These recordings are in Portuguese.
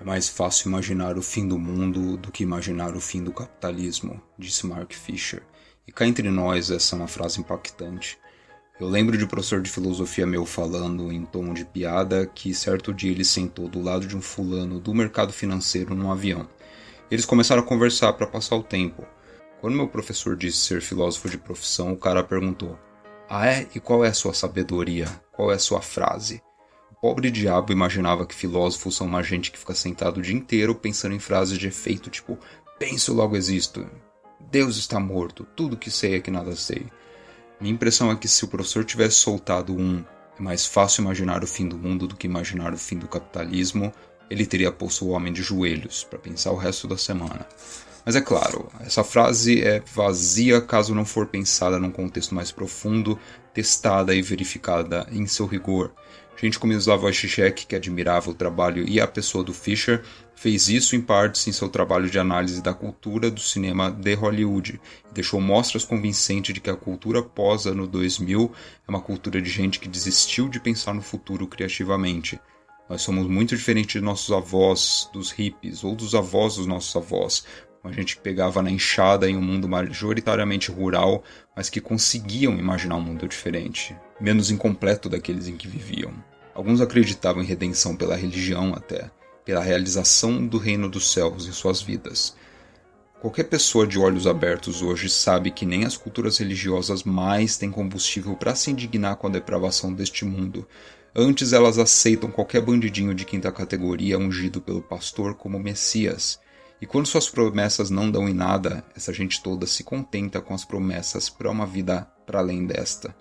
É mais fácil imaginar o fim do mundo do que imaginar o fim do capitalismo, disse Mark Fisher. E cá entre nós, essa é uma frase impactante. Eu lembro de um professor de filosofia meu falando, em tom de piada, que certo dia ele sentou do lado de um fulano do mercado financeiro num avião. Eles começaram a conversar para passar o tempo. Quando meu professor disse ser filósofo de profissão, o cara perguntou: "Ah é? E qual é a sua sabedoria? Qual é a sua frase?" O pobre diabo imaginava que filósofos são uma gente que fica sentado o dia inteiro pensando em frases de efeito tipo "penso, logo existo", "Deus está morto", "tudo que sei é que nada sei". Minha impressão é que se o professor tivesse soltado "é mais fácil imaginar o fim do mundo do que imaginar o fim do capitalismo", ele teria posto o homem de joelhos para pensar o resto da semana. Mas é claro, essa frase é vazia caso não for pensada num contexto mais profundo, testada e verificada em seu rigor. Gente como Slavoj Žižek, que admirava o trabalho e a pessoa do Fisher, fez isso em partes em seu trabalho de análise da cultura do cinema de Hollywood e deixou mostras convincentes de que a cultura pós-ano 2000 é uma cultura de gente que desistiu de pensar no futuro criativamente. Nós somos muito diferentes de nossos avós, dos hippies, ou dos avós dos nossos avós. A gente pegava na enxada em um mundo majoritariamente rural, mas que conseguiam imaginar um mundo diferente, menos incompleto daqueles em que viviam. Alguns acreditavam em redenção pela religião até, pela realização do reino dos céus em suas vidas. Qualquer pessoa de olhos abertos hoje sabe que nem as culturas religiosas mais têm combustível para se indignar com a depravação deste mundo. Antes elas aceitam qualquer bandidinho de quinta categoria ungido pelo pastor como Messias. E quando suas promessas não dão em nada, essa gente toda se contenta com as promessas para uma vida para além desta.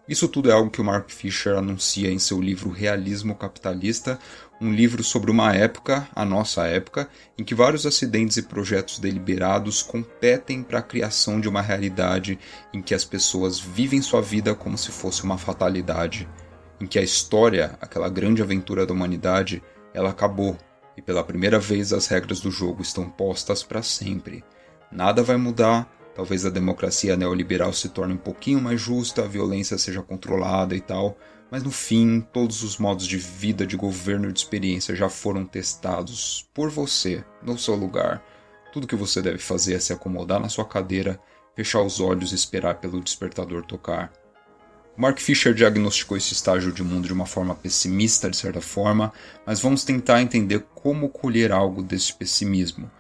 Isso tudo é algo que o Mark Fisher anuncia em seu livro Realismo Capitalista, um livro sobre uma época, a nossa época, em que vários acidentes e projetos deliberados competem para a criação de uma realidade em que as pessoas vivem sua vida como se fosse uma fatalidade, em que a história, aquela grande aventura da humanidade, ela acabou, e pela primeira vez as regras do jogo estão postas para sempre. Nada vai mudar, talvez a democracia neoliberal se torne um pouquinho mais justa, a violência seja controlada e tal, mas no fim, todos os modos de vida, de governo e de experiência já foram testados por você, no seu lugar. Tudo que você deve fazer é se acomodar na sua cadeira, fechar os olhos e esperar pelo despertador tocar. Mark Fisher diagnosticou esse estágio de mundo de uma forma pessimista, de certa forma, mas vamos tentar entender como colher algo desse pessimismo.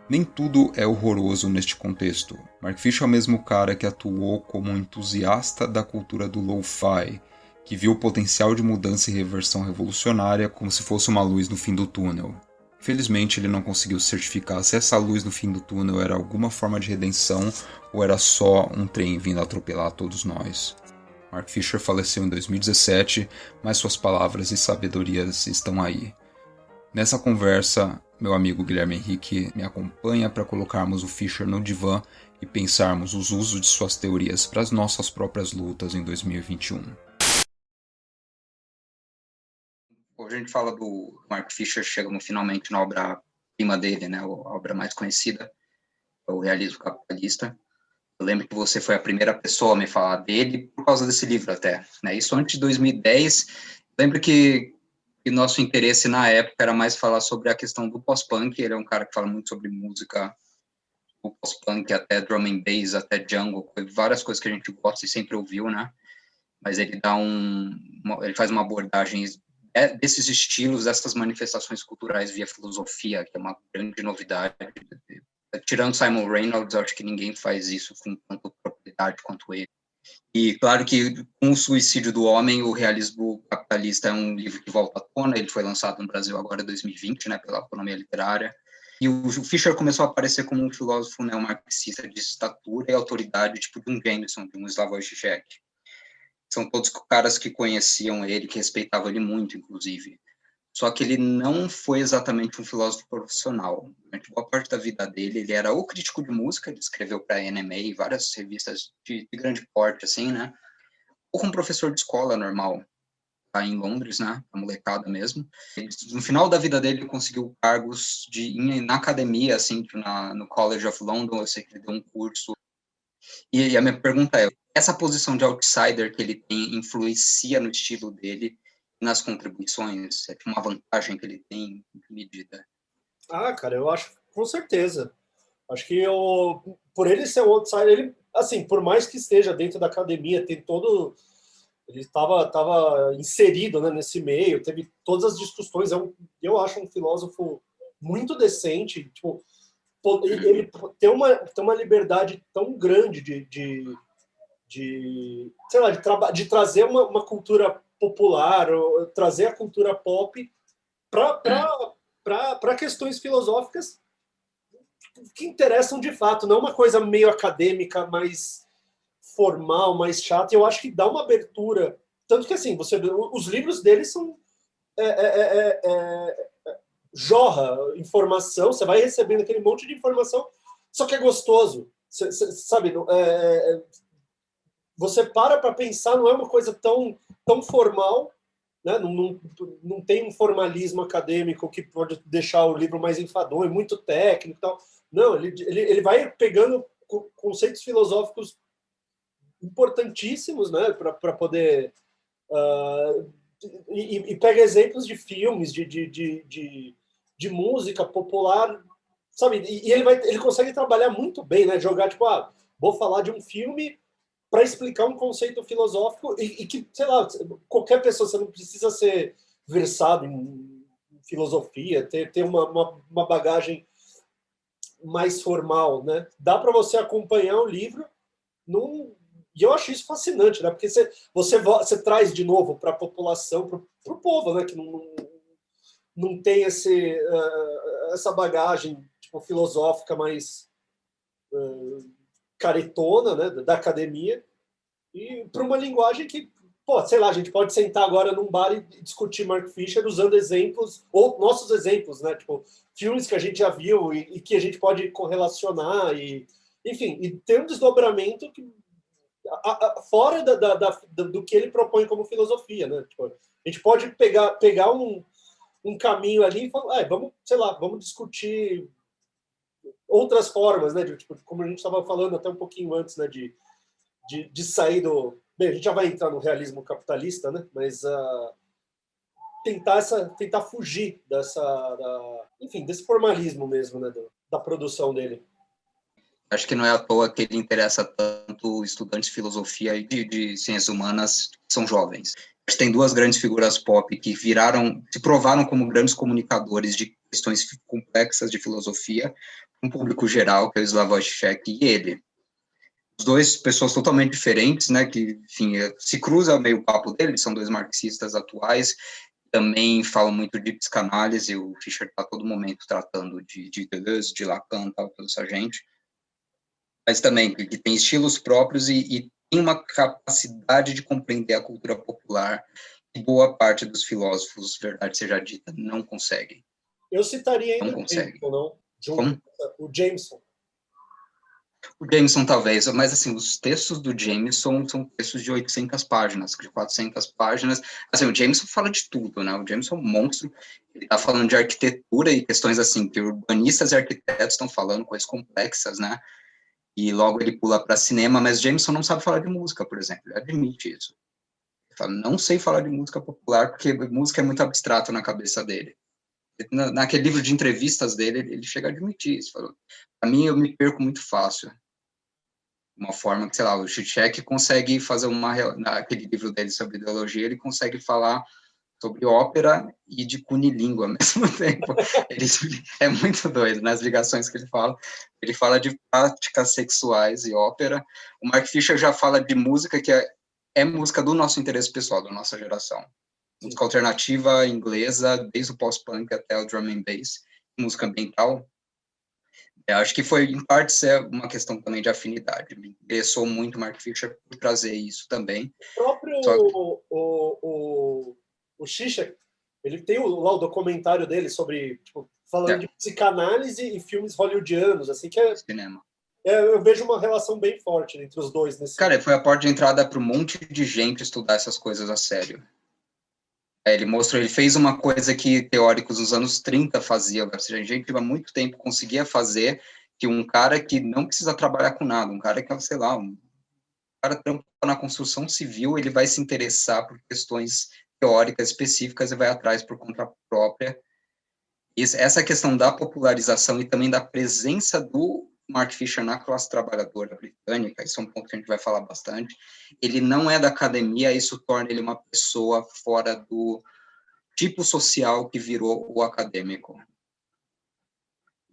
Nem tudo é horroroso neste contexto. Mark Fisher é o mesmo cara que atuou como um entusiasta da cultura do lo-fi, que viu o potencial de mudança e reversão revolucionária como se fosse uma luz no fim do túnel. Felizmente ele não conseguiu certificar se essa luz no fim do túnel era alguma forma de redenção ou era só um trem vindo atropelar todos nós. Mark Fisher faleceu em 2017, mas suas palavras e sabedorias estão aí. Nessa conversa, meu amigo Guilherme Henrique me acompanha para colocarmos o Fisher no divã e pensarmos os usos de suas teorias para as nossas próprias lutas em 2021. Hoje a gente fala do Mark Fisher, chegamos finalmente na obra-prima dele, né, a obra mais conhecida, é o Realismo Capitalista. Eu lembro que você foi a primeira pessoa a me falar dele por causa desse livro até, né? Isso antes de 2010. Lembro que nosso interesse na época era mais falar sobre a questão do pós-punk. Ele é um cara que fala muito sobre música, o pós-punk, até drum and bass, até jungle, várias coisas que a gente gosta e sempre ouviu, né? Mas ele dá ele faz uma abordagem desses estilos, dessas manifestações culturais via filosofia, que é uma grande novidade. Tirando Simon Reynolds, eu acho que ninguém faz isso com tanta propriedade quanto ele. E claro que com o suicídio do homem, o Realismo Capitalista é um livro que volta à tona. Ele foi lançado no Brasil agora em 2020, né, pela Autonomia Literária. E o Fischer começou a aparecer como um filósofo neomarxista de estatura e autoridade, tipo de um Jameson, de um Slavoj Žižek. São todos caras que conheciam ele, que respeitavam ele muito, inclusive. Só que ele não foi exatamente um filósofo profissional. Durante boa parte da vida dele, ele era o crítico de música, ele escreveu para a NMA e várias revistas de grande porte, assim, né? Ou como professor de escola normal, lá em Londres, né? A molecada mesmo. Ele, no final da vida dele, ele conseguiu cargos na academia, assim, no College of London. Eu sei que ele deu um curso. E a minha pergunta é, essa posição de outsider que ele tem influencia no estilo dele, nas contribuições? É uma vantagem que ele tem, em que medida? Ah, cara, eu acho com certeza. Acho que por ele ser um outsider, ele, assim, por mais que esteja dentro da academia, tem todo. Ele estava inserido, né, nesse meio, teve todas as discussões. Eu acho um filósofo muito decente. Tipo, ele tem uma liberdade tão grande sei lá, de trazer uma cultura popular, ou trazer a cultura pop para questões filosóficas que interessam de fato, não uma coisa meio acadêmica, mais formal, mais chata. Eu acho que dá uma abertura. Tanto que, assim, os livros dele são. É, é, é, é, jorra informação, você vai recebendo aquele monte de informação, só que é gostoso. Sabe, você para pensar, não é uma coisa tão formal, né? Não tem um formalismo acadêmico que pode deixar o livro mais enfadonho, muito técnico e tal. Não, ele vai pegando conceitos filosóficos importantíssimos, né, para poder e pega exemplos de filmes, de música popular, sabe? E ele consegue trabalhar muito bem, né? Jogar tipo, vou falar de um filme para explicar um conceito filosófico e que, sei lá, qualquer pessoa, você não precisa ser versado em filosofia, ter uma bagagem mais formal, né? Dá para você acompanhar o livro num, e eu acho isso fascinante, né? Porque você traz de novo para a população, para o povo, né? Que não tem essa bagagem tipo, filosófica mais caretona, né? Da academia, e para uma linguagem que, pô, sei lá, a gente pode sentar agora num bar e discutir Mark Fisher usando exemplos, ou nossos exemplos, né? Tipo, filmes que a gente já viu e que a gente pode correlacionar, enfim, e ter um desdobramento que fora do que ele propõe como filosofia, né? Tipo, a gente pode pegar um caminho ali e falar, vamos, sei lá, vamos discutir outras formas, né? Tipo, como a gente estava falando até um pouquinho antes, né? De sair do... Bem, a gente já vai entrar no realismo capitalista, né? Mas tentar fugir enfim, desse formalismo mesmo, né? Da produção dele. Acho que não é à toa que ele interessa tanto estudantes de filosofia e de ciências humanas que são jovens. Acho que tem duas grandes figuras pop que se provaram como grandes comunicadores de questões complexas de filosofia, um público geral, que é o Slavoj Žižek e ele. Os dois, pessoas totalmente diferentes, né, que, enfim, se cruza meio o papo deles, são dois marxistas atuais, também falam muito de psicanálise, o Fischer está a todo momento tratando de Deleuze, de Lacan, tal, toda essa gente, mas também que tem estilos próprios e tem uma capacidade de compreender a cultura popular que boa parte dos filósofos, verdade seja dita, não conseguem. Eu citaria ainda Não o conseguem. Jameson, não? Junto, Como? o Jameson. O Jameson, talvez, mas, assim, os textos do Jameson são textos de 800 páginas, de 400 páginas. Assim, o Jameson fala de tudo, né? O Jameson é um monstro. Ele está falando de arquitetura e questões, assim, que urbanistas e arquitetos estão falando, coisas complexas, né? E logo ele pula para cinema, mas Jameson não sabe falar de música, por exemplo, ele admite isso. Ele fala, não sei falar de música popular, porque música é muito abstrato na cabeça dele. Naquele livro de entrevistas dele, ele chega a admitir isso. Para mim, eu me perco muito fácil. Uma forma que, sei lá, o Zizek consegue fazer naquele livro dele sobre ideologia, ele consegue falar sobre ópera e de cunilíngua ao mesmo tempo. É muito doido, nas ligações que ele fala de práticas sexuais e ópera. O Mark Fisher já fala de música que é música do nosso interesse pessoal, da nossa geração. Música alternativa inglesa, desde o pós-punk até o drum and bass, música ambiental. Acho que foi, em parte, uma questão também de afinidade. Me interessou muito o Mark Fisher por trazer isso também. O próprio Só que, o Zizek, ele tem lá o documentário dele sobre, tipo, falando de psicanálise e filmes hollywoodianos, assim, que cinema. Eu vejo uma relação bem forte entre os dois nesse. Cara, foi a porta de entrada para um monte de gente estudar essas coisas a sério. Ele fez uma coisa que teóricos nos anos 30 faziam, ou seja, gente há muito tempo conseguia fazer, que um cara que não precisa trabalhar com nada, um cara que, sei lá, um cara trampa na construção civil, ele vai se interessar por questões teóricas específicas e vai atrás por conta própria Essa questão da popularização e também da presença do Mark Fisher na classe trabalhadora britânica, isso é um ponto que a gente vai falar bastante, ele não é da academia, isso torna ele uma pessoa fora do tipo social que virou o acadêmico.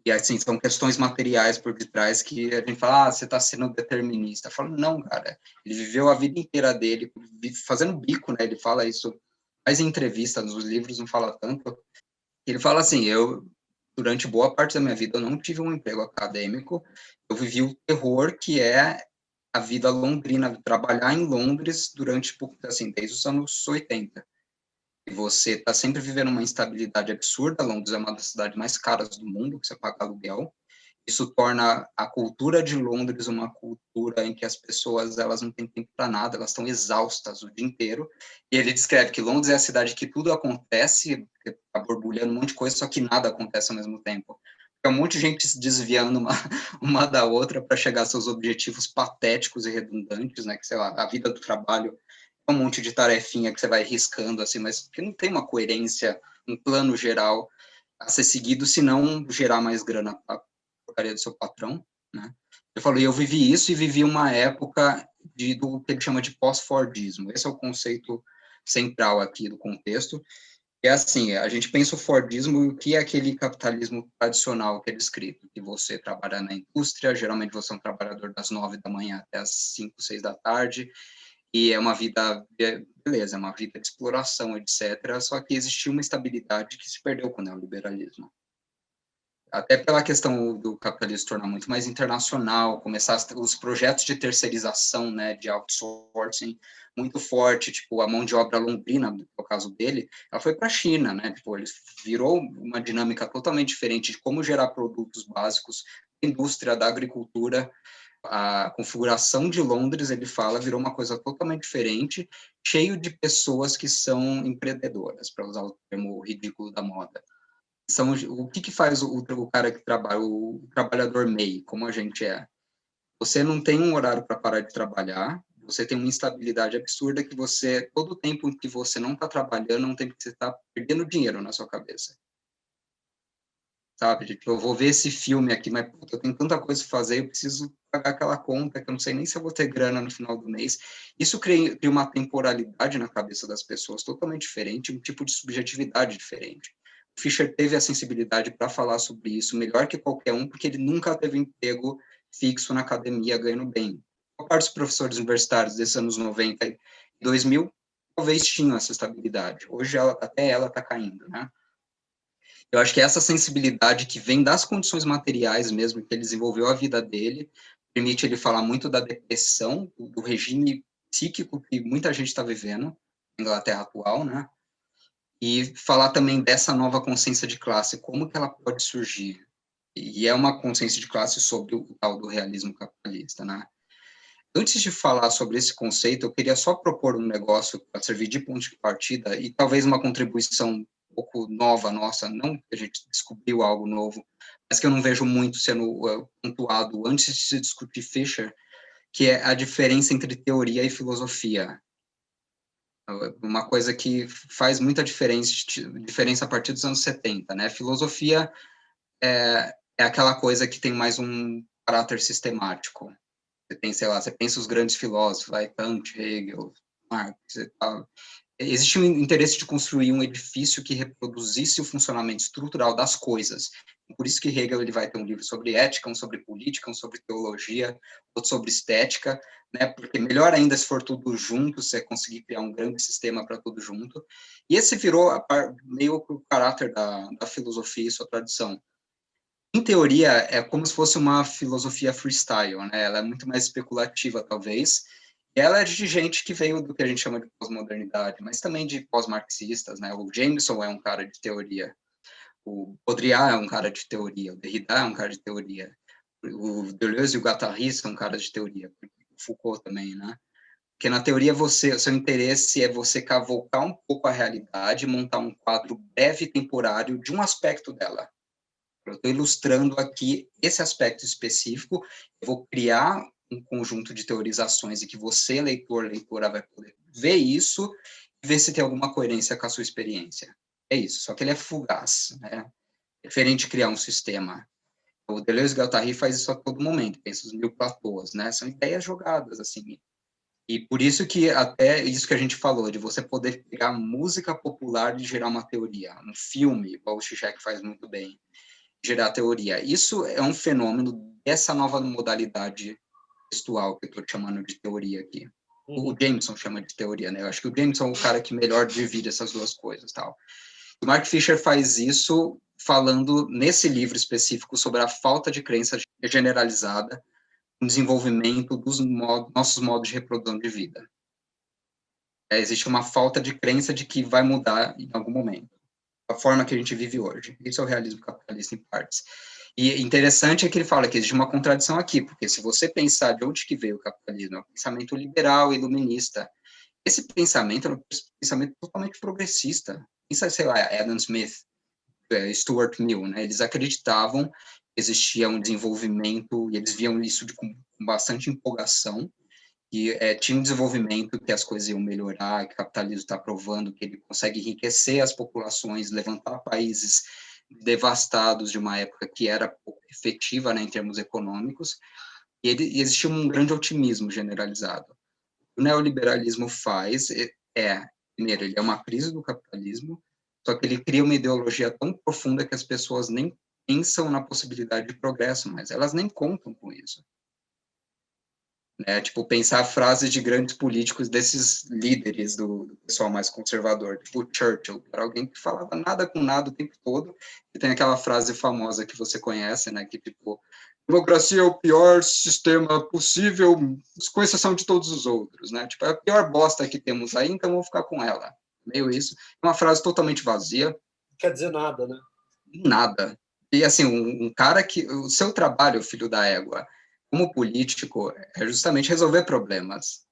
E, assim, são questões materiais por detrás que a gente fala, você está sendo determinista. Eu falo, não, cara, ele viveu a vida inteira dele fazendo bico, né, ele fala isso, faz entrevista nos livros, não fala tanto. Ele fala assim, durante boa parte da minha vida, eu não tive um emprego acadêmico, eu vivi o terror que é a vida londrina, trabalhar em Londres durante, assim, desde os anos 80. E você está sempre vivendo uma instabilidade absurda. Londres é uma das cidades mais caras do mundo, que você paga aluguel. Isso torna a cultura de Londres uma cultura em que as pessoas elas não têm tempo para nada, elas estão exaustas o dia inteiro. E ele descreve que Londres é a cidade que tudo acontece, está borbulhando um monte de coisa, só que nada acontece ao mesmo tempo. É um monte de gente se desviando uma da outra para chegar a seus objetivos patéticos e redundantes, né? Que, sei lá, a vida do trabalho é um monte de tarefinha que você vai riscando, assim, mas que não tem uma coerência, um plano geral a ser seguido, se não gerar mais grana para a porcaria do seu patrão, né? Eu falei, eu vivi isso e vivi uma época do que ele chama de pós-Fordismo. Esse é o conceito central aqui do contexto. É assim, a gente pensa o Fordismo e o que é aquele capitalismo tradicional que é descrito, que você trabalha na indústria, geralmente você é um trabalhador das 9 da manhã até as 5, 6 da tarde, e é uma vida, beleza, é uma vida de exploração, etc., só que existiu uma estabilidade que se perdeu com o neoliberalismo. Até pela questão do capitalismo se tornar muito mais internacional, começar os projetos de terceirização, né, de outsourcing, muito forte, tipo, a mão de obra londrina, no caso dele, ela foi para a China, né, tipo, ele virou uma dinâmica totalmente diferente de como gerar produtos básicos, indústria da agricultura, a configuração de Londres, ele fala, virou uma coisa totalmente diferente, cheio de pessoas que são empreendedoras, para usar o termo ridículo da moda. São, o que faz o cara que trabalha, o trabalhador MEI, como a gente é? Você não tem um horário para parar de trabalhar, você tem uma instabilidade absurda que você, todo o tempo que você não está trabalhando, é um tempo que você está perdendo dinheiro na sua cabeça. Sabe? Tipo, eu vou ver esse filme aqui, mas puta, eu tenho tanta coisa para fazer, eu preciso pagar aquela conta que eu não sei nem se eu vou ter grana no final do mês. Isso cria uma temporalidade na cabeça das pessoas totalmente diferente, um tipo de subjetividade diferente. O Fischer teve a sensibilidade para falar sobre isso melhor que qualquer um, porque ele nunca teve emprego fixo na academia ganhando bem. A parte dos professores universitários desses anos 90 e 2000 talvez tinham essa estabilidade. Hoje até ela está caindo, né? Eu acho que essa sensibilidade que vem das condições materiais mesmo, que ele desenvolveu a vida dele, permite ele falar muito da depressão, do regime psíquico que muita gente está vivendo na Inglaterra atual, né? E falar também dessa nova consciência de classe, como que ela pode surgir. E é uma consciência de classe sobre o tal do realismo capitalista, né? Antes de falar sobre esse conceito, eu queria só propor um negócio para servir de ponto de partida e talvez uma contribuição um pouco nova nossa, não que a gente descobriu algo novo, mas que eu não vejo muito sendo pontuado antes de se discutir Fischer, que é a diferença entre teoria e filosofia. Uma coisa que faz muita diferença a partir dos anos 70, né? Filosofia é aquela coisa que tem mais um caráter sistemático. Você tem, sei lá, você pensa os grandes filósofos, vai, Kant, Hegel, Marx e tal. Existe um interesse de construir um edifício que reproduzisse o funcionamento estrutural das coisas. Por isso que Hegel ele vai ter um livro sobre ética, um sobre política, um sobre teologia, outro sobre estética, né? Porque melhor ainda se for tudo junto, você conseguir criar um grande sistema para tudo junto. E esse virou meio o caráter da filosofia e sua tradição. Em teoria, é como se fosse uma filosofia freestyle, né? Ela é muito mais especulativa, talvez. Ela é de gente que veio do que a gente chama de pós-modernidade, mas também de pós-marxistas, né? O Jameson é um cara de teoria. O Baudrillard é um cara de teoria. O Derrida é um cara de teoria. O Deleuze e o Guattari são caras de teoria. O Foucault também, né? Porque na teoria seu interesse é você cavocar um pouco a realidade, montar um quadro breve e temporário de um aspecto dela. Eu estou ilustrando aqui esse aspecto específico, eu vou criar um conjunto de teorizações e que você, leitor, leitora, vai poder ver isso e ver se tem alguma coerência com a sua experiência. É isso, só que ele é fugaz, né? É diferente de criar um sistema. O Deleuze-Guattari faz isso a todo momento, pensa os 1000 platôs, né? São ideias jogadas, assim. E por isso que até isso que a gente falou, de você poder pegar música popular e gerar uma teoria, um filme, igual o Zizek faz muito bem, gerar teoria. Isso é um fenômeno dessa nova modalidade textual que eu estou chamando de teoria aqui. O Jameson chama de teoria, né? Eu acho que o Jameson é o cara que melhor divide essas duas coisas, tal. O Mark Fisher faz isso falando nesse livro específico sobre a falta de crença generalizada no desenvolvimento dos nossos modos de reprodução de vida. Existe uma falta de crença de que vai mudar em algum momento a forma que a gente vive hoje. Isso é o realismo capitalista em partes. E interessante é que ele fala que existe uma contradição aqui, porque se você pensar de onde que veio o capitalismo, é um pensamento liberal, iluminista. Esse pensamento é um pensamento totalmente progressista. Pensa, sei lá, Adam Smith, Stuart Mill, né? Eles acreditavam que existia um desenvolvimento, e eles viam isso com bastante empolgação, que tinha um desenvolvimento que as coisas iam melhorar, que o capitalismo está provando que ele consegue enriquecer as populações, levantar países devastados de uma época que era pouco efetiva, né, em termos econômicos, e existia um grande otimismo generalizado. O neoliberalismo faz, primeiro, ele é uma crise do capitalismo, só que ele cria uma ideologia tão profunda que as pessoas nem pensam na possibilidade de progresso, mas elas nem contam com isso. Tipo, pensar frases de grandes políticos, desses líderes do pessoal mais conservador, tipo Churchill, era alguém que falava nada com nada o tempo todo, e tem aquela frase famosa que você conhece, né, que tipo, democracia é o pior sistema possível, com exceção de todos os outros, né, tipo, é a pior bosta que temos aí, então vamos ficar com ela, meio isso, uma frase totalmente vazia. Não quer dizer nada, né? Nada. E assim, um cara que, o seu trabalho, filho da égua, como político, é justamente resolver problemas.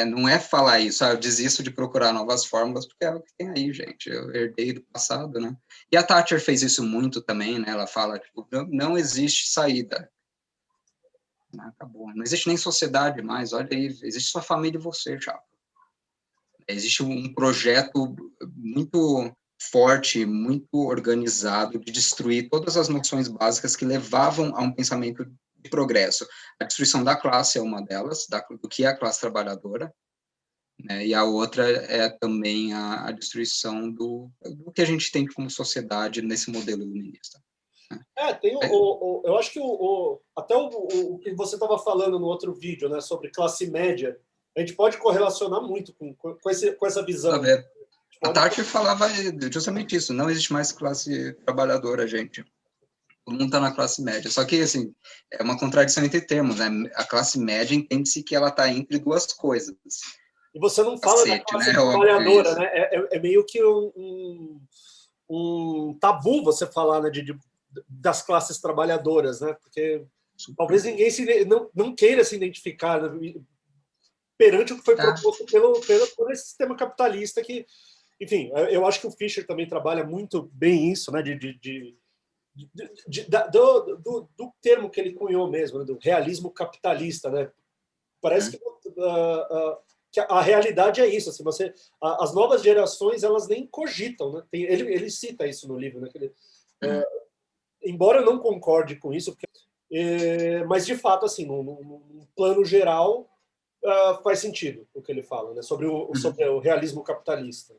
Não é falar isso, eu desisto de procurar novas fórmulas, porque é o que tem aí, gente. Eu herdei do passado, né? E a Thatcher fez isso muito também, né? Ela fala, tipo, não existe saída. Acabou. Não existe nem sociedade mais, olha aí, existe sua família e você, chapa. Existe um projeto muito forte, muito organizado de destruir todas as noções básicas que levavam a um pensamento de progresso. A destruição da classe é uma delas, do que é a classe trabalhadora, né? E a outra é também a destruição do que a gente tem como sociedade nesse modelo iluminista. Né? Tem eu acho que até o que você estava falando no outro vídeo, né, sobre classe média, a gente pode correlacionar muito com essa visão. A Thatcher falava justamente isso, não existe mais classe trabalhadora, gente. Todo mundo está na classe média. Só que, assim, é uma contradição entre termos, né? A classe média entende-se que ela está entre duas coisas. E você não fala da classe trabalhadora, né? É meio que um tabu você falar, né, das classes trabalhadoras, né? Porque talvez ninguém não queira se identificar, né, perante o que foi proposto por esse sistema capitalista que, enfim, eu acho que o Fischer também trabalha muito bem isso, né? Do termo que ele cunhou mesmo, né, do realismo capitalista, né? Parece que a realidade é isso, assim, as novas gerações elas nem cogitam, né? Ele cita isso no livro, né? Embora eu não concorde com isso, mas de fato, assim, num plano geral, faz sentido o que ele fala, né? Sobre o realismo capitalista.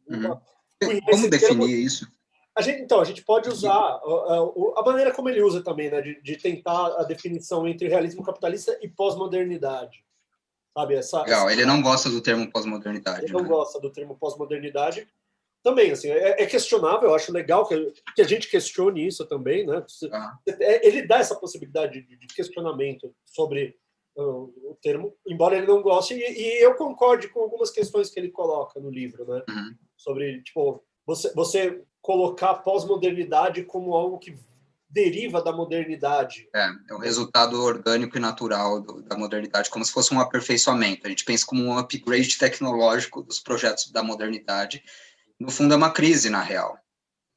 Como definir isso? A gente pode usar a maneira como ele usa também, né, de tentar a definição entre realismo capitalista e pós-modernidade. Sabe? Legal, ele não gosta do termo pós-modernidade. Ele não gosta do termo pós-modernidade. Também, assim, é questionável, eu acho legal que a gente questione isso também, né? Ele dá essa possibilidade de questionamento sobre o termo, embora ele não goste, e eu concorde com algumas questões que ele coloca no livro, né? Sobre, tipo, você colocar pós-modernidade como algo que deriva da modernidade. É um resultado orgânico e natural da modernidade, como se fosse um aperfeiçoamento. A gente pensa como um upgrade tecnológico dos projetos da modernidade. No fundo, é uma crise, na real.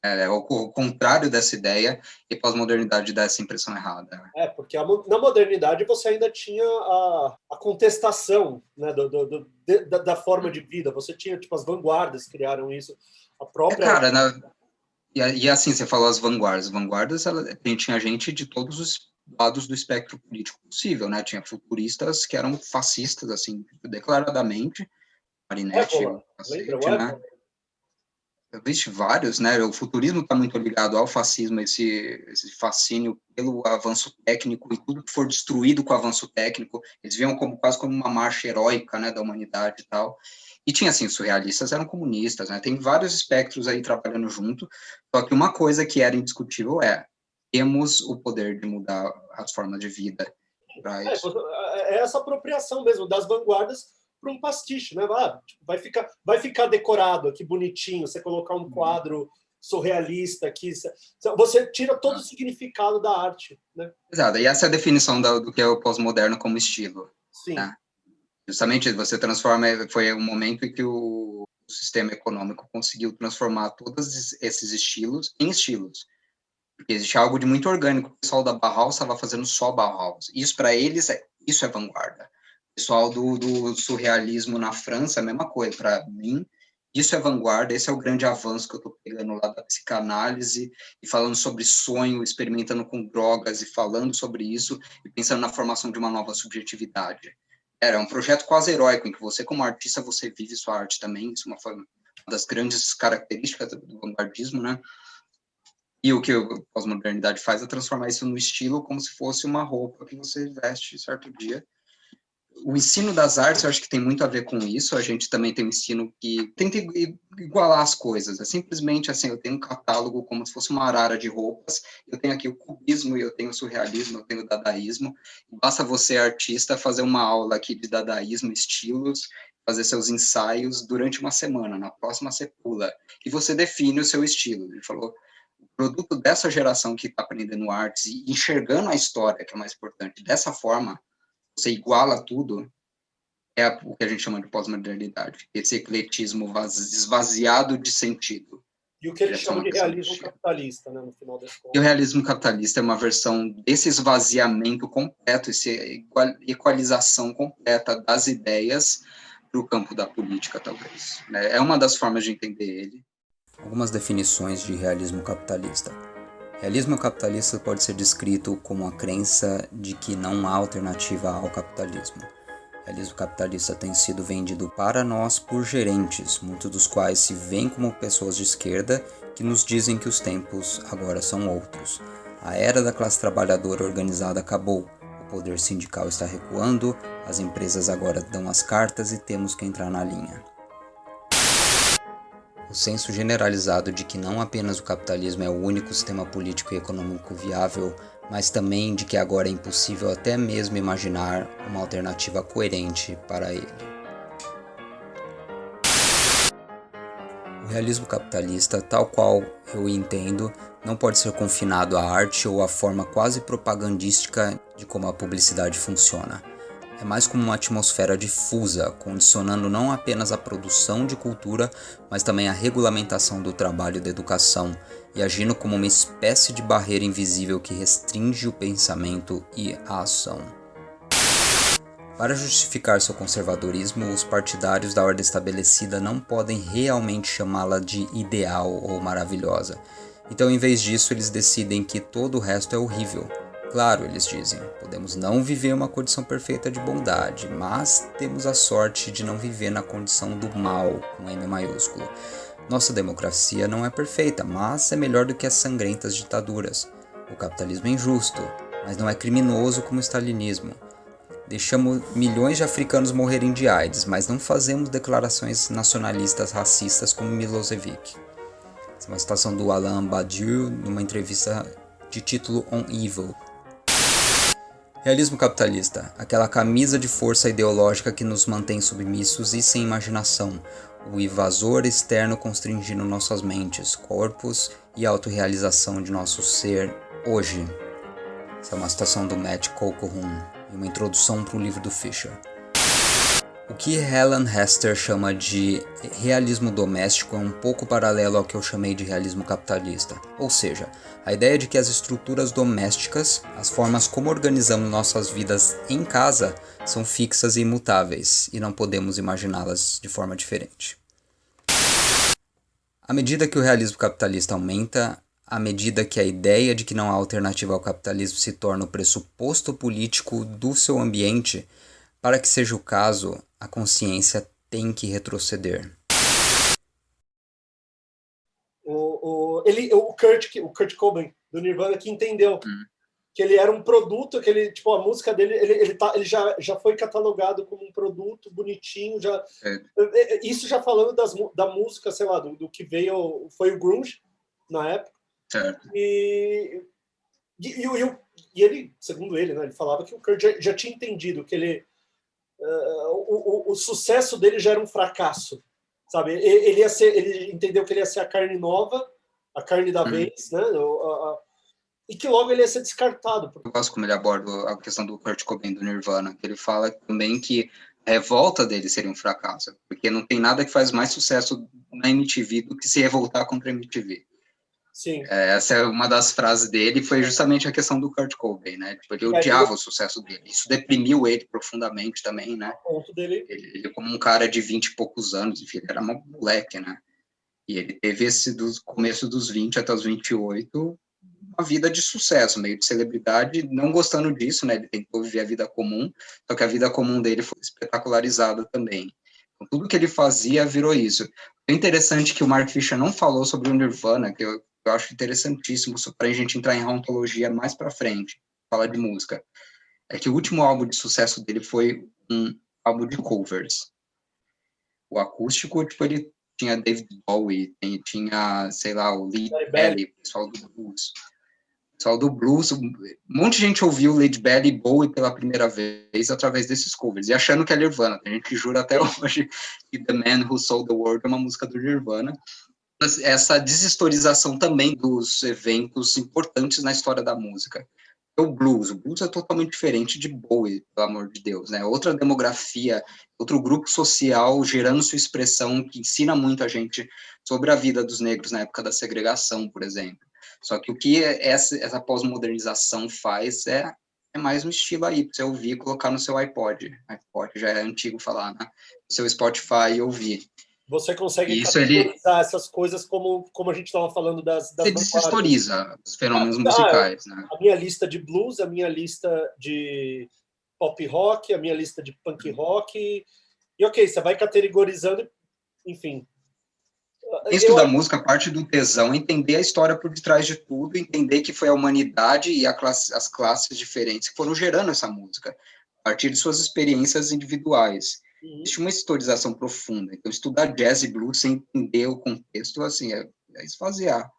É o contrário dessa ideia, e pós-modernidade dá essa impressão errada. Porque na modernidade você ainda tinha a contestação, né, da forma de vida. Você tinha, tipo, as vanguardas criaram isso. A própria... E assim, você falou as vanguardas. As vanguardas, tinha gente de todos os lados do espectro político possível, né? Tinha futuristas que eram fascistas, assim, declaradamente. Marinetti, Évola, lembra o cacete, né? Évola? Existem vários, né? O futurismo está muito ligado ao fascismo, esse fascínio pelo avanço técnico e tudo que for destruído com o avanço técnico, eles viam como quase como uma marcha heróica, né, da humanidade e tal. E tinha assim, os surrealistas eram comunistas, né? Tem vários espectros aí trabalhando junto. Só que uma coisa que era indiscutível temos o poder de mudar as formas de vida para isso. É essa apropriação mesmo das vanguardas para um pastiche, né? Tipo, vai ficar decorado aqui bonitinho, você colocar um quadro surrealista aqui, você tira todo o significado da arte, né? Exato, e essa é a definição do que é o pós-moderno como estilo, Sim. né? Justamente você transforma, foi um momento em que o sistema econômico conseguiu transformar todos esses estilos em estilos. Porque existe algo de muito orgânico. O pessoal da Bauhaus estava fazendo só Bauhaus. Isso para eles, isso é vanguarda. O pessoal do surrealismo na França, a mesma coisa. Para mim, isso é vanguarda, esse é o grande avanço que eu estou pegando lá da psicanálise e falando sobre sonho, experimentando com drogas e falando sobre isso e pensando na formação de uma nova subjetividade. Era um projeto quase heróico, em que você, como artista, você vive sua arte também. Isso é uma das grandes características do vanguardismo, né? E o que a pós-modernidade faz é transformar isso no estilo como se fosse uma roupa que você veste certo dia. O ensino das artes, eu acho que tem muito a ver com isso. A gente também tem um ensino que tenta igualar as coisas. É simplesmente assim, eu tenho um catálogo como se fosse uma arara de roupas. Eu tenho aqui o cubismo, eu tenho o surrealismo, eu tenho o dadaísmo. Basta você, artista, fazer uma aula aqui de dadaísmo, estilos, fazer seus ensaios durante uma semana. Na próxima você pula. E você define o seu estilo. Ele falou, produto dessa geração que está aprendendo artes e enxergando a história, que é mais importante, dessa forma, você iguala tudo, o que a gente chama de pós-modernidade, esse ecletismo esvaziado de sentido. E o que eles chamam de realismo capitalista, né, no final das contas. E o realismo capitalista é uma versão desse esvaziamento completo, essa equalização completa das ideias para o campo da política, talvez. É uma das formas de entender ele. Algumas definições de realismo capitalista. Realismo capitalista pode ser descrito como a crença de que não há alternativa ao capitalismo. Realismo capitalista tem sido vendido para nós por gerentes, muitos dos quais se veem como pessoas de esquerda que nos dizem que os tempos agora são outros. A era da classe trabalhadora organizada acabou, o poder sindical está recuando, as empresas agora dão as cartas e temos que entrar na linha. O senso generalizado de que não apenas o capitalismo é o único sistema político e econômico viável, mas também de que agora é impossível até mesmo imaginar uma alternativa coerente para ele. O realismo capitalista, tal qual eu o entendo, não pode ser confinado à arte ou à forma quase propagandística de como a publicidade funciona. É mais como uma atmosfera difusa, condicionando não apenas a produção de cultura, mas também a regulamentação do trabalho e da educação, e agindo como uma espécie de barreira invisível que restringe o pensamento e a ação. Para justificar seu conservadorismo, os partidários da ordem estabelecida não podem realmente chamá-la de ideal ou maravilhosa. Então, em vez disso, eles decidem que todo o resto é horrível. Claro, eles dizem, podemos não viver uma condição perfeita de bondade, mas temos a sorte de não viver na condição do mal, com M maiúsculo. Nossa democracia não é perfeita, mas é melhor do que as sangrentas ditaduras. O capitalismo é injusto, mas não é criminoso como o stalinismo. Deixamos milhões de africanos morrerem de AIDS, mas não fazemos declarações nacionalistas racistas como Milosevic. Essa é uma citação do Alain Badiou numa entrevista de título On Evil. Realismo capitalista, aquela camisa de força ideológica que nos mantém submissos e sem imaginação, o invasor externo constringindo nossas mentes, corpos e a autorrealização de nosso ser hoje. Essa é uma citação do Matt Colquhoun e uma introdução para o livro do Fisher. O que Helen Hester chama de realismo doméstico é um pouco paralelo ao que eu chamei de realismo capitalista, ou seja, a ideia de que as estruturas domésticas, as formas como organizamos nossas vidas em casa, são fixas e imutáveis, e não podemos imaginá-las de forma diferente. À medida que o realismo capitalista aumenta, à medida que a ideia de que não há alternativa ao capitalismo se torna o pressuposto político do seu ambiente, para que seja o caso, a consciência tem que retroceder. O Kurt Cobain, do Nirvana, que entendeu que ele era um produto, que ele, tipo, a música dele, ele já foi catalogado como um produto bonitinho, isso já falando da música, sei lá, do que veio, foi o grunge na época. Certo. E ele, segundo ele, né, ele falava que o Kurt já tinha entendido que o sucesso dele já era um fracasso, sabe? Ele entendeu que ele ia ser a carne nova, a carne da vez, né? E que logo ele ia ser descartado. Eu gosto como ele aborda a questão do Kurt Cobain, do Nirvana, que ele fala também que a revolta dele seria um fracasso, porque não tem nada que faz mais sucesso na MTV do que se revoltar contra a MTV. Sim. Essa é uma das frases dele, foi justamente a questão do Kurt Cobain, né? Tipo, ele odiava o sucesso dele. Isso deprimiu ele profundamente também, né? Ponto dele. Ele como um cara de 20 e poucos anos, enfim, ele era um moleque, né? E ele teve do começo dos 20 até os 28, uma vida de sucesso, meio de celebridade, não gostando disso, né? Ele tentou viver a vida comum, só que a vida comum dele foi espetacularizada também. Então, tudo que ele fazia virou isso. É interessante que o Mark Fisher não falou sobre o Nirvana, que eu acho interessantíssimo, para a gente entrar em ontologia mais para frente, falar de música. É que o último álbum de sucesso dele foi um álbum de covers. O acústico, tipo, ele tinha David Bowie, tinha, sei lá, o Lead Belly, pessoal do blues. Pessoal do blues, um monte de gente ouviu Led Belly e Bowie pela primeira vez através desses covers, e achando que é Nirvana. Tem gente que jura até hoje que The Man Who Sold the World é uma música do Nirvana. Essa deshistorização também dos eventos importantes na história da música. O blues é totalmente diferente de Bowie, pelo amor de Deus, né? Outra demografia, outro grupo social gerando sua expressão, que ensina muito a gente sobre a vida dos negros na época da segregação, por exemplo. Só que o que essa pós-modernização faz é mais um estilo aí, para você ouvir e colocar no seu iPod. iPod já é antigo falar, né? No seu Spotify e ouvir. Você consegue categorizar essas coisas como a gente estava falando das você deshistoriza os fenômenos musicais, né? A minha lista de blues, a minha lista de pop rock, a minha lista de punk rock. E ok, você vai categorizando, enfim. Isso da música, parte do tesão, entender a história por detrás de tudo, entender que foi a humanidade e as classes diferentes que foram gerando essa música, a partir de suas experiências individuais. Existe uma historização profunda. Então, estudar jazz e blues sem entender o contexto, assim, é esvaziar.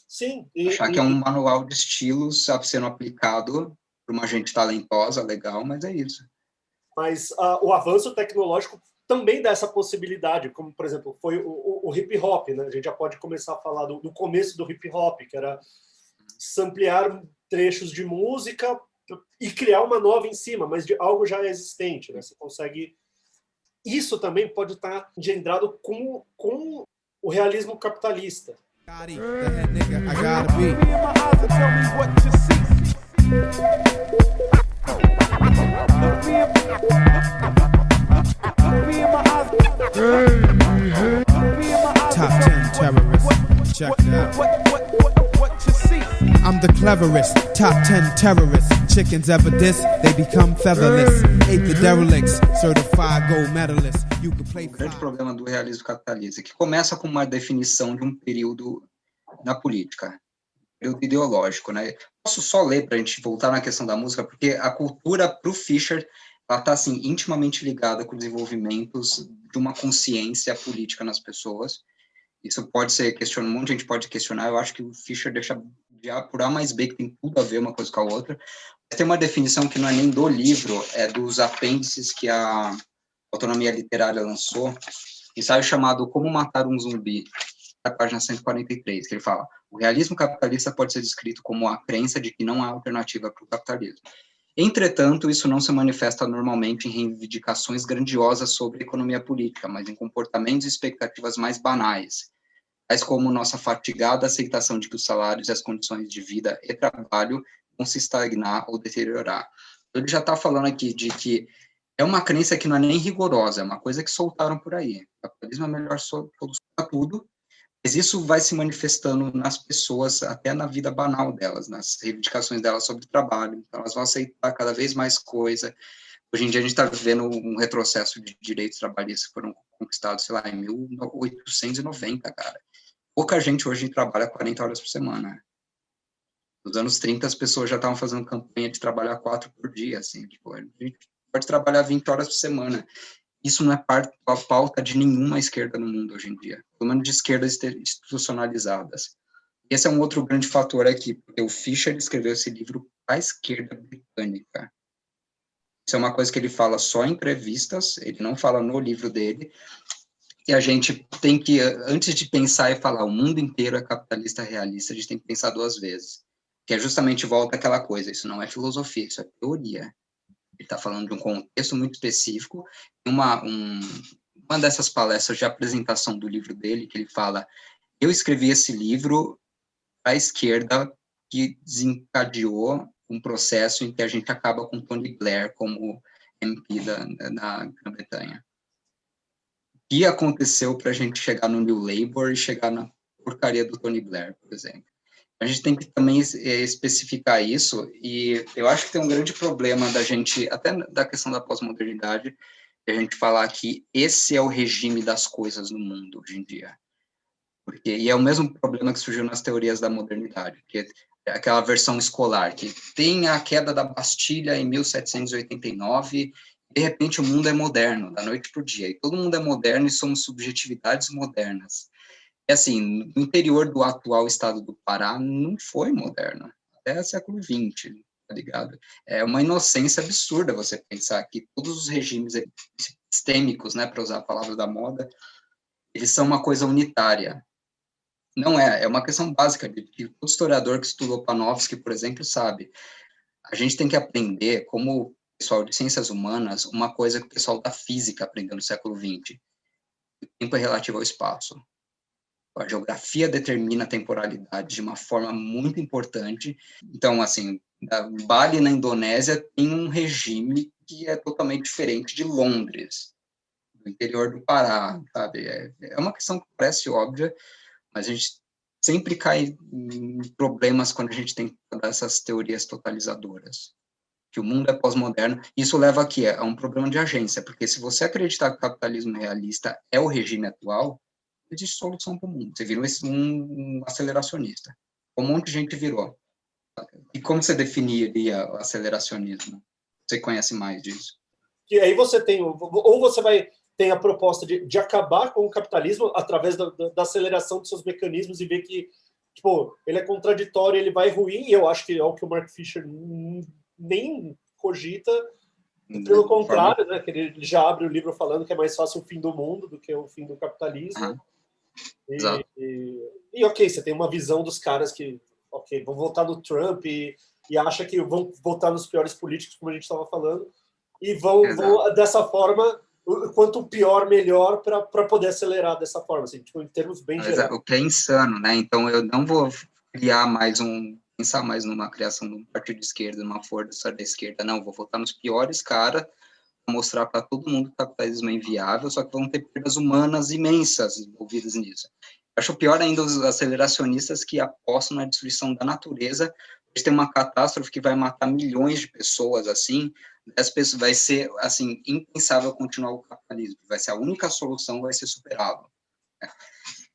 Sim. Achar que é um manual de estilos sendo aplicado por uma gente talentosa, legal, mas é isso. Mas o avanço tecnológico também dá essa possibilidade, como, por exemplo, foi o hip hop, né? A gente já pode começar a falar do começo do hip hop, que era samplear trechos de música e criar uma nova em cima, mas de algo já existente, né? Você consegue... Isso também pode estar engendrado com o realismo capitalista. Top 10 terrorists. Check it out. I'm the cleverest, top 10 terrorists. Chickens ever diss, they become featherless. Hate the derelicts, certified gold medalists. You can play. O grande problema do realismo capitalista é que começa com uma definição de um período na política, período ideológico, né? Posso só ler para a gente voltar na questão da música, porque a cultura para o Fischer ela está assim intimamente ligada com desenvolvimentos de uma consciência política nas pessoas. Isso pode ser questionado, um monte de gente pode questionar. Eu acho que o Fischer deixa por A mais B, que tem tudo a ver uma coisa com a outra. Mas tem uma definição que não é nem do livro, é dos apêndices que a Autonomia Literária lançou, ensaio chamado Como Matar um Zumbi, na página 143, que ele fala: o realismo capitalista pode ser descrito como a crença de que não há alternativa para o capitalismo. Entretanto, isso não se manifesta normalmente em reivindicações grandiosas sobre a economia política, mas em comportamentos e expectativas mais banais, tais como nossa fatigada aceitação de que os salários e as condições de vida e trabalho vão se estagnar ou deteriorar. Ele já está falando aqui de que é uma crença que não é nem rigorosa, é uma coisa que soltaram por aí. O capitalismo é melhor solucionar tudo, Mas isso vai se manifestando nas pessoas, até na vida banal delas, nas reivindicações delas sobre o trabalho. Então, elas vão aceitar cada vez mais coisa. Hoje em dia, a gente está vivendo um retrocesso de direitos trabalhistas que foram conquistados, sei lá, em 1890, cara. Pouca gente hoje trabalha 40 horas por semana. Nos anos 30, as pessoas já estavam fazendo campanha de trabalhar 4 por dia, assim, tipo, a gente pode trabalhar 20 horas por semana. Isso não é a pauta de nenhuma esquerda no mundo hoje em dia, pelo menos de esquerdas institucionalizadas. Esse é um outro grande fator aqui, porque o Fischer escreveu esse livro para a esquerda britânica. Isso é uma coisa que ele fala só em entrevistas, ele não fala no livro dele, e a gente tem que, antes de pensar e falar o mundo inteiro é capitalista realista, a gente tem que pensar 2 vezes, que é justamente volta àquela coisa, isso não é filosofia, isso é teoria. Ele está falando de um contexto muito específico. Uma dessas palestras de apresentação do livro dele, que ele fala, eu escrevi esse livro para a esquerda que desencadeou um processo em que a gente acaba com Tony Blair como MP na Grã-Bretanha. O que aconteceu para a gente chegar no New Labour e chegar na porcaria do Tony Blair, por exemplo? A gente tem que também especificar isso, e eu acho que tem um grande problema da gente, até da questão da pós-modernidade, a gente falar que esse é o regime das coisas no mundo hoje em dia. E é o mesmo problema que surgiu nas teorias da modernidade, que é aquela versão escolar, que tem a queda da Bastilha em 1789, e de repente o mundo é moderno, da noite para o dia, e todo mundo é moderno e somos subjetividades modernas. E assim, no interior do atual estado do Pará, não foi moderno, até século XX, tá ligado? É uma inocência absurda você pensar que todos os regimes epistêmicos, né, para usar a palavra da moda, eles são uma coisa unitária. Não é uma questão básica, que todo historiador que estudou Panofsky, por exemplo, sabe. A gente tem que aprender, como o pessoal de ciências humanas, uma coisa que o pessoal da física aprendeu no século XX. O tempo é relativo ao espaço. A geografia determina a temporalidade de uma forma muito importante. Então, assim, Bali, na Indonésia, tem um regime que é totalmente diferente de Londres, do interior do Pará, sabe? É uma questão que parece óbvia, mas a gente sempre cai em problemas quando a gente tem essas teorias totalizadoras. Que o mundo é pós-moderno, isso leva aqui a um problema de agência, porque se você acreditar que o capitalismo realista é o regime atual, não existe solução para o mundo. Você virou um aceleracionista. Um monte de gente virou. E como você definiria o aceleracionismo? Você conhece mais disso? E aí você tem, ou você tem a proposta de acabar com o capitalismo através da aceleração dos seus mecanismos e ver que, tipo, ele é contraditório, ele vai ruir, e eu acho que é o que o Mark Fisher nem cogita. Pelo contrário, né, que ele já abre o livro falando que é mais fácil o fim do mundo do que o fim do capitalismo. E ok, você tem uma visão dos caras que vão votar no Trump e acha que vão votar nos piores políticos, como a gente estava falando, e vão dessa forma, quanto pior, melhor, para poder acelerar dessa forma, assim, tipo, em termos bem gerais. O que é insano, né? Então eu não vou pensar mais numa criação de um partido de esquerda, numa força da esquerda, não, vou votar nos piores caras, mostrar para todo mundo que o capitalismo é inviável, só que vão ter perdas humanas imensas envolvidas nisso. Acho pior ainda os aceleracionistas que apostam na destruição da natureza. Eles têm uma catástrofe que vai matar milhões de pessoas, assim, vai ser, assim, impensável continuar o capitalismo. Vai ser a única solução, vai ser superá-lo.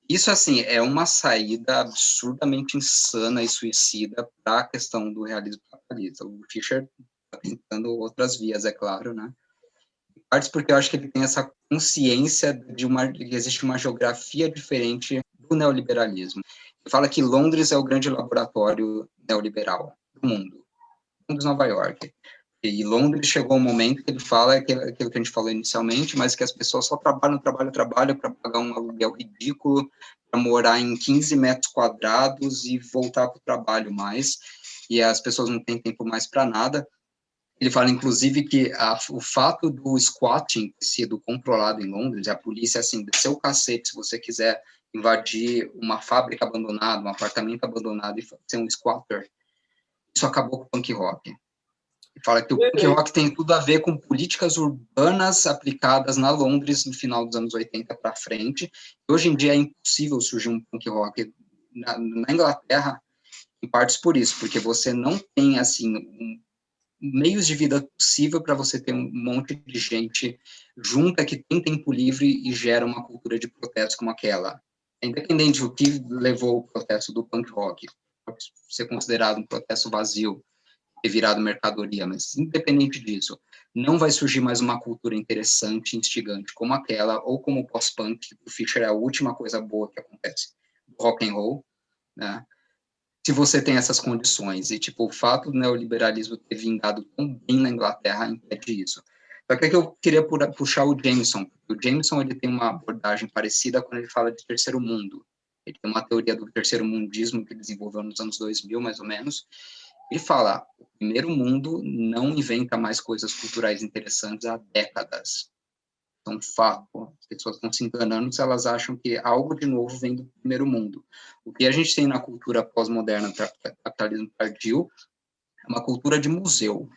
Isso, assim, é uma saída absurdamente insana e suicida para a questão do realismo capitalista. O Fischer está tentando outras vias, é claro, né? Partes porque eu acho que ele tem essa consciência de que existe uma geografia diferente do neoliberalismo. Ele fala que Londres é o grande laboratório neoliberal do mundo. Londres, Nova York. E Londres chegou um momento que ele fala aquilo que a gente falou inicialmente, mas que as pessoas só trabalham para pagar um aluguel ridículo, para morar em 15 metros quadrados e voltar para o trabalho mais, e as pessoas não têm tempo mais para nada. Ele fala, inclusive, que o fato do squatting ter sido controlado em Londres, a polícia, assim, desceu o cacete se você quiser invadir uma fábrica abandonada, um apartamento abandonado e ser um squatter, isso acabou com o punk rock. Fala que o punk rock tem tudo a ver com políticas urbanas aplicadas na Londres no final dos anos 80 para frente. Hoje em dia é impossível surgir um punk rock na Inglaterra, em partes por isso, porque você não tem, assim, meios de vida possível para você ter um monte de gente junta que tem tempo livre e gera uma cultura de protesto como aquela. Independente do que levou o protesto do punk rock, pode ser considerado um protesto vazio, ter virado mercadoria, mas independente disso, não vai surgir mais uma cultura interessante, instigante como aquela, ou como o pós-punk, o Fischer é a última coisa boa que acontece do rock and roll, né? Se você tem essas condições, e tipo, o fato do neoliberalismo ter vingado tão bem na Inglaterra impede isso. Só que eu queria puxar o Jameson, porque o Jameson ele tem uma abordagem parecida quando ele fala de terceiro mundo. Ele tem uma teoria do terceiro mundismo que ele desenvolveu nos anos 2000, mais ou menos. Ele fala, o primeiro mundo não inventa mais coisas culturais interessantes há décadas. É um fato. As pessoas estão se enganando se elas acham que algo de novo vem do primeiro mundo. O que a gente tem na cultura pós-moderna, capitalismo tardio, é uma cultura de museu.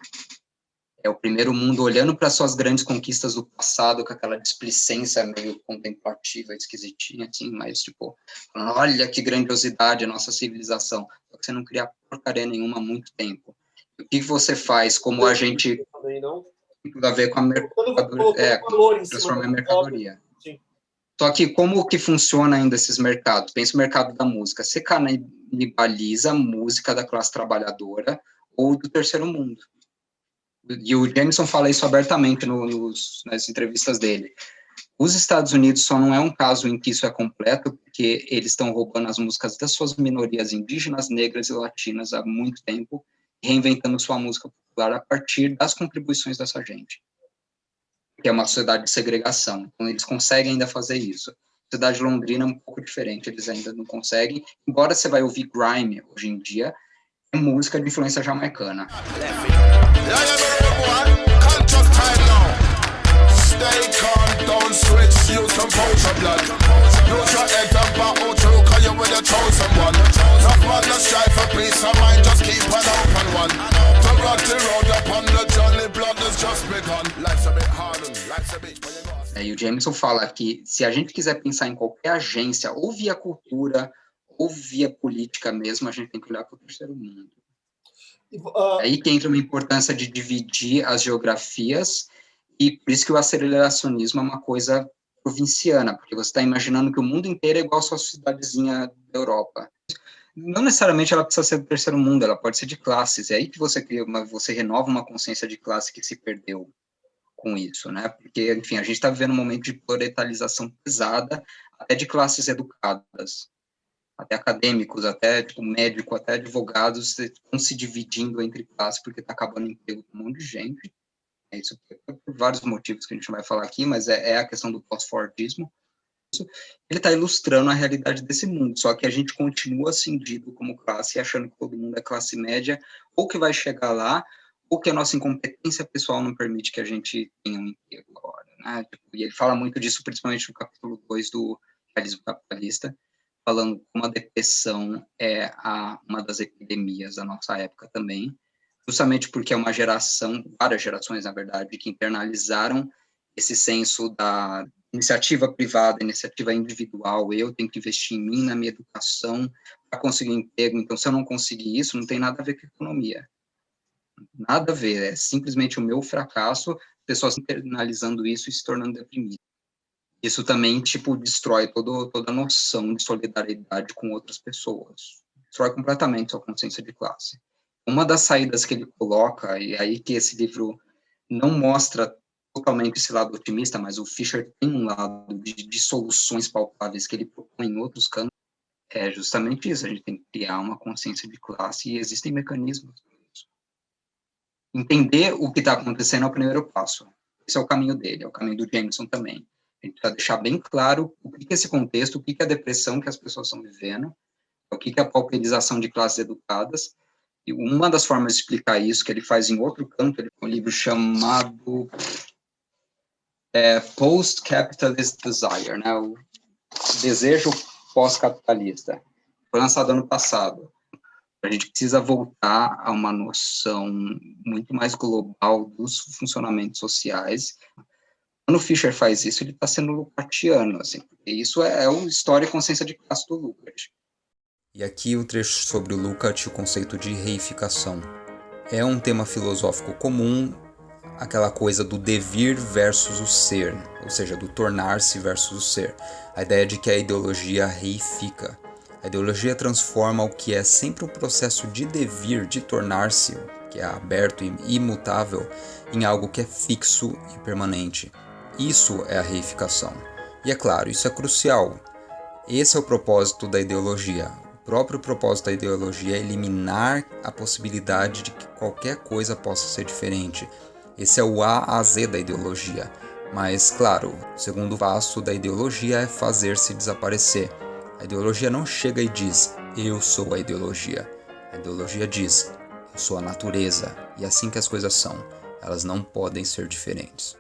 É o primeiro mundo olhando para suas grandes conquistas do passado, com aquela displicência meio contemplativa, esquisitinha, assim, mas, tipo, olha que grandiosidade a nossa civilização. Só que você não cria porcaria nenhuma há muito tempo. E o que você faz, como a gente... Também não. Tem tudo a ver com a mercadoria, transformar em mercadoria. Sim. Só que como que funciona ainda esses mercados? Pensa o mercado da música. Você canibaliza a música da classe trabalhadora ou do terceiro mundo. E o Jameson fala isso abertamente nas entrevistas dele. Os Estados Unidos só não é um caso em que isso é completo, porque eles estão roubando as músicas das suas minorias indígenas, negras e latinas há muito tempo, reinventando sua música popular a partir das contribuições dessa gente, que é uma sociedade de segregação. Então, eles conseguem ainda fazer isso. A cidade londrina é um pouco diferente, eles ainda não conseguem, embora você vai ouvir grime hoje em dia, é música de influência jamaicana. E o Jameson fala que se a gente quiser pensar em qualquer agência, ou via cultura, ou via política mesmo, a gente tem que olhar para o terceiro mundo. Aí que entra uma importância de dividir as geografias, e por isso que o aceleracionismo é uma coisa provinciana, porque você está imaginando que o mundo inteiro é igual a sua cidadezinha da Europa. Não necessariamente ela precisa ser do terceiro mundo, ela pode ser de classes, é aí que você você renova uma consciência de classe que se perdeu com isso, né? Porque, enfim, a gente está vivendo um momento de proletarização pesada, até de classes educadas, até acadêmicos, até tipo, médico, até advogados estão se dividindo entre classes porque está acabando o emprego de um monte de gente. É isso por vários motivos que a gente não vai falar aqui, mas é a questão do pós-fordismo. Ele está ilustrando a realidade desse mundo, só que a gente continua cindido como classe, achando que todo mundo é classe média, ou que vai chegar lá, ou que a nossa incompetência pessoal não permite que a gente tenha um emprego agora, né? E ele fala muito disso, principalmente no capítulo 2 do Realismo Capitalista, falando como a depressão é uma das epidemias da nossa época também, justamente porque é uma geração, várias gerações, na verdade, que internalizaram esse senso da iniciativa privada, iniciativa individual, eu tenho que investir em mim, na minha educação, para conseguir um emprego, então se eu não conseguir isso, não tem nada a ver com economia. Nada a ver, é simplesmente o meu fracasso, pessoas internalizando isso e se tornando deprimidas. Isso também, tipo, destrói toda a noção de solidariedade com outras pessoas. Destrói completamente sua consciência de classe. Uma das saídas que ele coloca, e aí que esse livro não mostra totalmente esse lado otimista, mas o Fischer tem um lado de soluções palpáveis que ele propõe em outros campos, é justamente isso, a gente tem que criar uma consciência de classe e existem mecanismos para isso. Entender o que está acontecendo é o primeiro passo. Esse é o caminho dele, é o caminho do Jameson também. A gente precisa deixar bem claro o que é esse contexto, o que é a depressão que as pessoas estão vivendo, o que é a pauperização de classes educadas. E uma das formas de explicar isso, que ele faz em outro canto, ele tem um livro chamado Post-Capitalist Desire, né? O desejo pós-capitalista. Foi lançado ano passado. A gente precisa voltar a uma noção muito mais global dos funcionamentos sociais. Quando o Fischer faz isso, ele está sendo Lukácsiano, assim, porque isso é o história e consciência de classe do Lukács. E aqui o trecho sobre o Lukács, o conceito de reificação. É um tema filosófico comum, aquela coisa do devir versus o ser, ou seja, do tornar-se versus o ser. A ideia de que a ideologia reifica. A ideologia transforma o que é sempre um processo de devir, de tornar-se, que é aberto e imutável, em algo que é fixo e permanente. Isso é a reificação. E é claro, isso é crucial. Esse é o propósito da ideologia. O próprio propósito da ideologia é eliminar a possibilidade de que qualquer coisa possa ser diferente. Esse é o A a Z da ideologia. Mas, claro, o segundo passo da ideologia é fazer-se desaparecer. A ideologia não chega e diz, eu sou a ideologia. A ideologia diz, eu sou a natureza. E é assim que as coisas são. Elas não podem ser diferentes.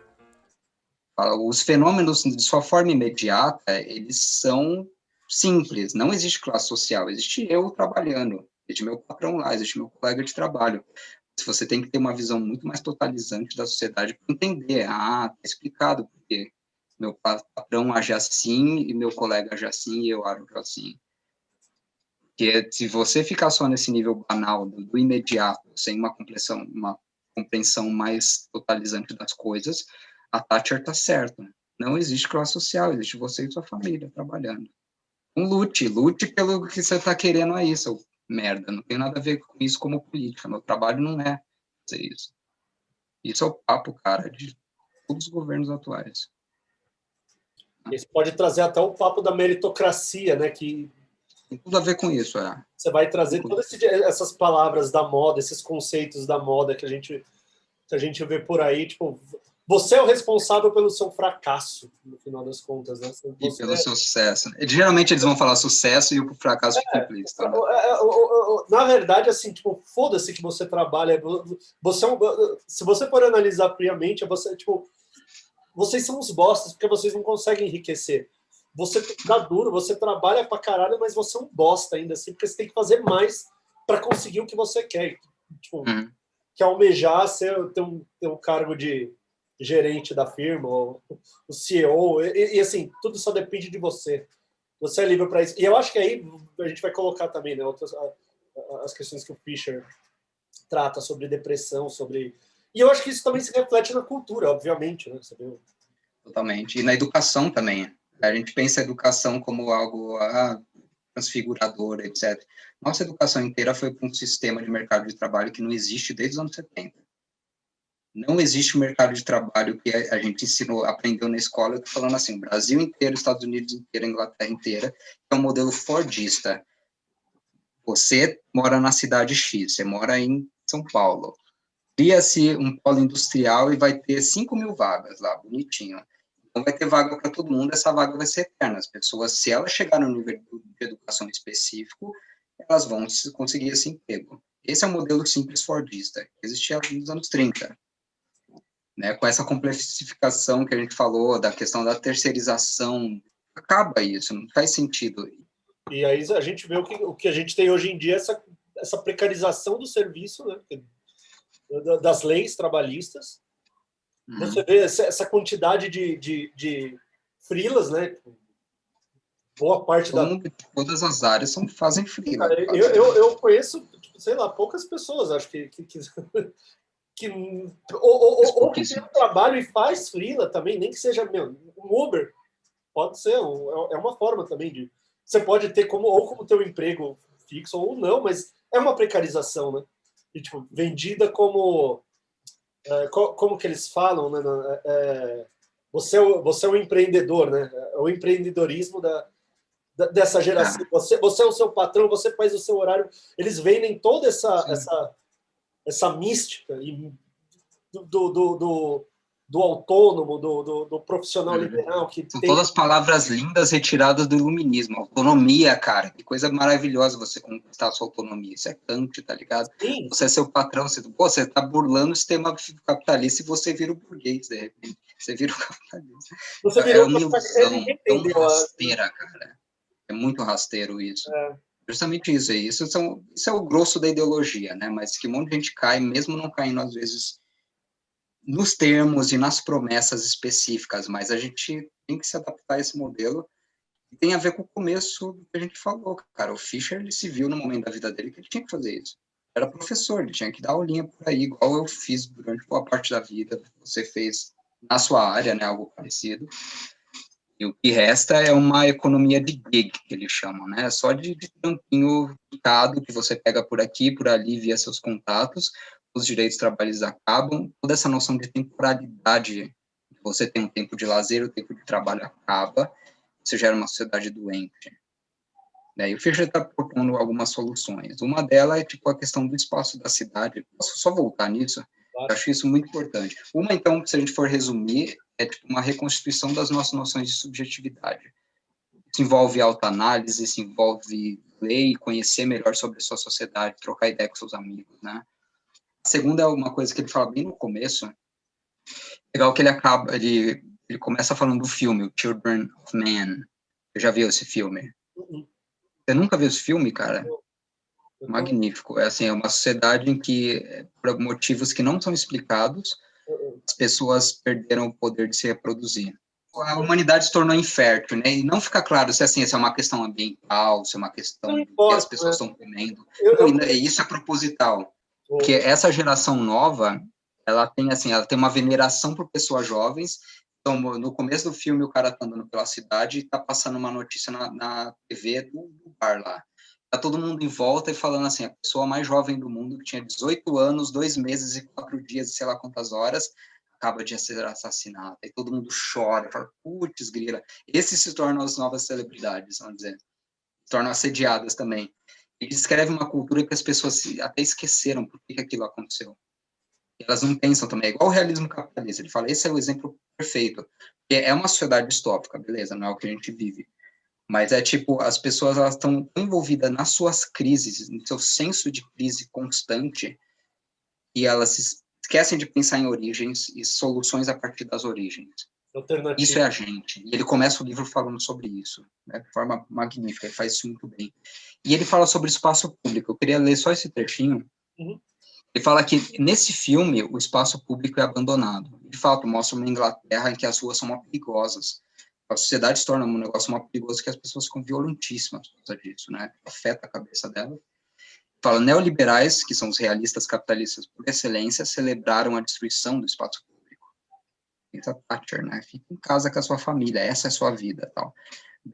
Os fenômenos, de sua forma imediata, eles são simples. Não existe classe social. Existe eu trabalhando. Existe meu patrão lá, existe meu colega de trabalho. Você tem que ter uma visão muito mais totalizante da sociedade para entender. Está explicado porque meu patrão age assim e meu colega age assim e eu ajo assim. Porque se você ficar só nesse nível banal do imediato, sem uma compreensão mais totalizante das coisas, a Thatcher está certa. Não existe classe social, existe você e sua família trabalhando. Então, lute pelo que você está querendo aí, seu merda. Não tem nada a ver com isso como política. Meu trabalho não é fazer isso. Isso é o papo, cara, de todos os governos atuais. Isso pode trazer até o papo da meritocracia, né? Que tem tudo a ver com isso, Você vai trazer todas essas palavras da moda, esses conceitos da moda que a gente vê por aí, tipo, você é o responsável pelo seu fracasso, no final das contas, né? Você e pelo seu sucesso. Geralmente eles vão falar sucesso e o fracasso fica implícito. Né? Na verdade, assim, tipo, foda-se que você trabalha. Se você for analisar friamente, vocês são uns bostas porque vocês não conseguem enriquecer. Você dá duro, você trabalha pra caralho, mas você é um bosta ainda assim, porque você tem que fazer mais para conseguir o que você quer. Tipo, que almejar ter um cargo de gerente da firma, ou o CEO, e assim, tudo só depende de você. Você é livre para isso. E eu acho que aí a gente vai colocar também, né, as questões que o Fischer trata sobre depressão, E eu acho que isso também se reflete na cultura, obviamente, né? Você viu? Totalmente. E na educação também. A gente pensa a educação como algo transfigurador, etc. Nossa educação inteira foi para um sistema de mercado de trabalho que não existe desde os anos 70. Não existe um mercado de trabalho que a gente aprendeu na escola. Eu estou falando assim, o Brasil inteiro, Estados Unidos inteiro, a Inglaterra inteira, é um modelo fordista. Você mora na cidade X, você mora em São Paulo. Cria-se um polo industrial e vai ter 5.000 vagas lá, bonitinho. Então vai ter vaga para todo mundo, essa vaga vai ser eterna. As pessoas, se elas chegarem no nível de educação específico, elas vão conseguir esse emprego. Esse é o modelo simples fordista, que existia nos anos 30. Né, com essa complexificação que a gente falou, da questão da terceirização, acaba isso, não faz sentido. E aí a gente vê o que a gente tem hoje em dia, essa precarização do serviço, né, das leis trabalhistas. Você vê essa quantidade de freelas, né? Boa parte todas as áreas fazem freela. Eu conheço, sei lá, poucas pessoas, acho que ou que tem um trabalho e faz freela também, nem que seja um Uber, pode ser, é uma forma também de... Você pode ter como teu emprego fixo ou não, mas é uma precarização, né? E, tipo, vendida como que eles falam, né? Você é um empreendedor, né? O empreendedorismo dessa geração. Você é o seu patrão, você faz o seu horário. Eles vendem toda essa mística do autônomo, do profissional liberal. São todas palavras lindas retiradas do iluminismo. Autonomia, cara. Que coisa maravilhosa você conquistar a sua autonomia. Isso é Kant, tá ligado? Sim. Você é seu patrão. Você tá burlando o sistema capitalista e você vira o burguês, de repente. Você vira o capitalista. Você é uma ilusão tão rasteira, cara. É muito rasteiro isso. Justamente isso aí. Isso é o grosso da ideologia, né? Mas que um monte de gente cai, mesmo não caindo, às vezes, nos termos e nas promessas específicas, mas a gente tem que se adaptar a esse modelo. E tem a ver com o começo do que a gente falou, cara. O Fischer, ele se viu no momento da vida dele que ele tinha que fazer isso. Era professor, ele tinha que dar aulinha por aí, igual eu fiz durante boa parte da vida. Você fez na sua área, né? Algo parecido. E o que resta é uma economia de gig, que eles chamam, né? Só de trampinho picado que você pega por aqui, por ali, via seus contatos, os direitos trabalhistas acabam, toda essa noção de temporalidade, você tem um tempo de lazer, o tempo de trabalho acaba, você gera uma sociedade doente. E o Fischer está propondo algumas soluções. Uma delas é, tipo, a questão do espaço da cidade. Posso só voltar nisso? Eu acho isso muito importante. Uma, então, se a gente for resumir, é tipo uma reconstituição das nossas noções de subjetividade. Isso envolve autoanálise, isso envolve ler e conhecer melhor sobre a sua sociedade, trocar ideia com seus amigos, né? A segunda é uma coisa que ele fala bem no começo, legal que ele começa falando do filme, o Children of Man. Você já viu esse filme? Você nunca viu esse filme, cara? Magnífico. É assim, é uma sociedade em que, por motivos que não são explicados, as pessoas perderam o poder de se reproduzir. A humanidade se tornou infértil, né? E não fica claro se, assim, se é uma questão ambiental, se é uma questão que as pessoas estão comendo. Isso é proposital. Porque essa geração nova, ela tem uma veneração por pessoas jovens. Então, no começo do filme, o cara tá andando pela cidade e tá passando uma notícia na TV do bar lá. Tá todo mundo em volta e falando assim, a pessoa mais jovem do mundo, que tinha 18 anos, 2 meses e 4 dias, e sei lá quantas horas, acaba de ser assassinada. E todo mundo chora, fala, putz, grila. Esses se tornam as novas celebridades, vamos dizer. Se tornam assediadas também. Ele descreve uma cultura que as pessoas até esqueceram por que aquilo aconteceu. Elas não pensam também. É igual o realismo capitalista. Ele fala, esse é o exemplo perfeito. Porque é uma sociedade distópica, beleza, não é o que a gente vive. Mas é tipo, as pessoas elas estão envolvidas nas suas crises, no seu senso de crise constante, e elas se esquecem de pensar em origens e soluções a partir das origens. Isso é a gente. E ele começa o livro falando sobre isso, né, de forma magnífica, ele faz isso muito bem. E ele fala sobre espaço público. Eu queria ler só esse trechinho. Ele fala que, nesse filme, o espaço público é abandonado. De fato, mostra uma Inglaterra em que as ruas são muito perigosas. A sociedade se torna um negócio muito perigoso que as pessoas ficam violentíssimas por causa disso, né? Afeta a cabeça dela. Fala, neoliberais, que são os realistas capitalistas por excelência, celebraram a destruição do espaço público. Pensa Thatcher, né? Fica em casa com a sua família, essa é a sua vida, tal.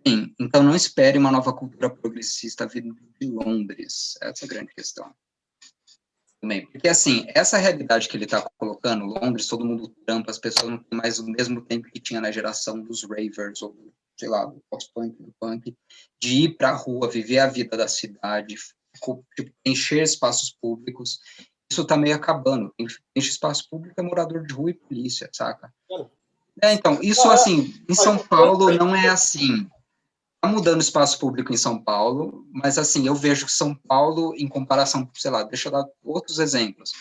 Bem, então não espere uma nova cultura progressista vindo de Londres. Essa é a grande questão. Também, porque, assim, essa realidade que ele está colocando, Londres, todo mundo trampa, as pessoas não têm mais o mesmo tempo que tinha na geração dos ravers, ou, sei lá, do post-punk, do punk, de ir para a rua, viver a vida da cidade, tipo, encher espaços públicos. Isso está meio acabando. Enche espaço público é morador de rua e polícia, saca? Então, isso, assim, em São Paulo não é assim. Está mudando o espaço público em São Paulo, mas, assim, eu vejo que São Paulo, em comparação, sei lá, deixa eu dar outros exemplos.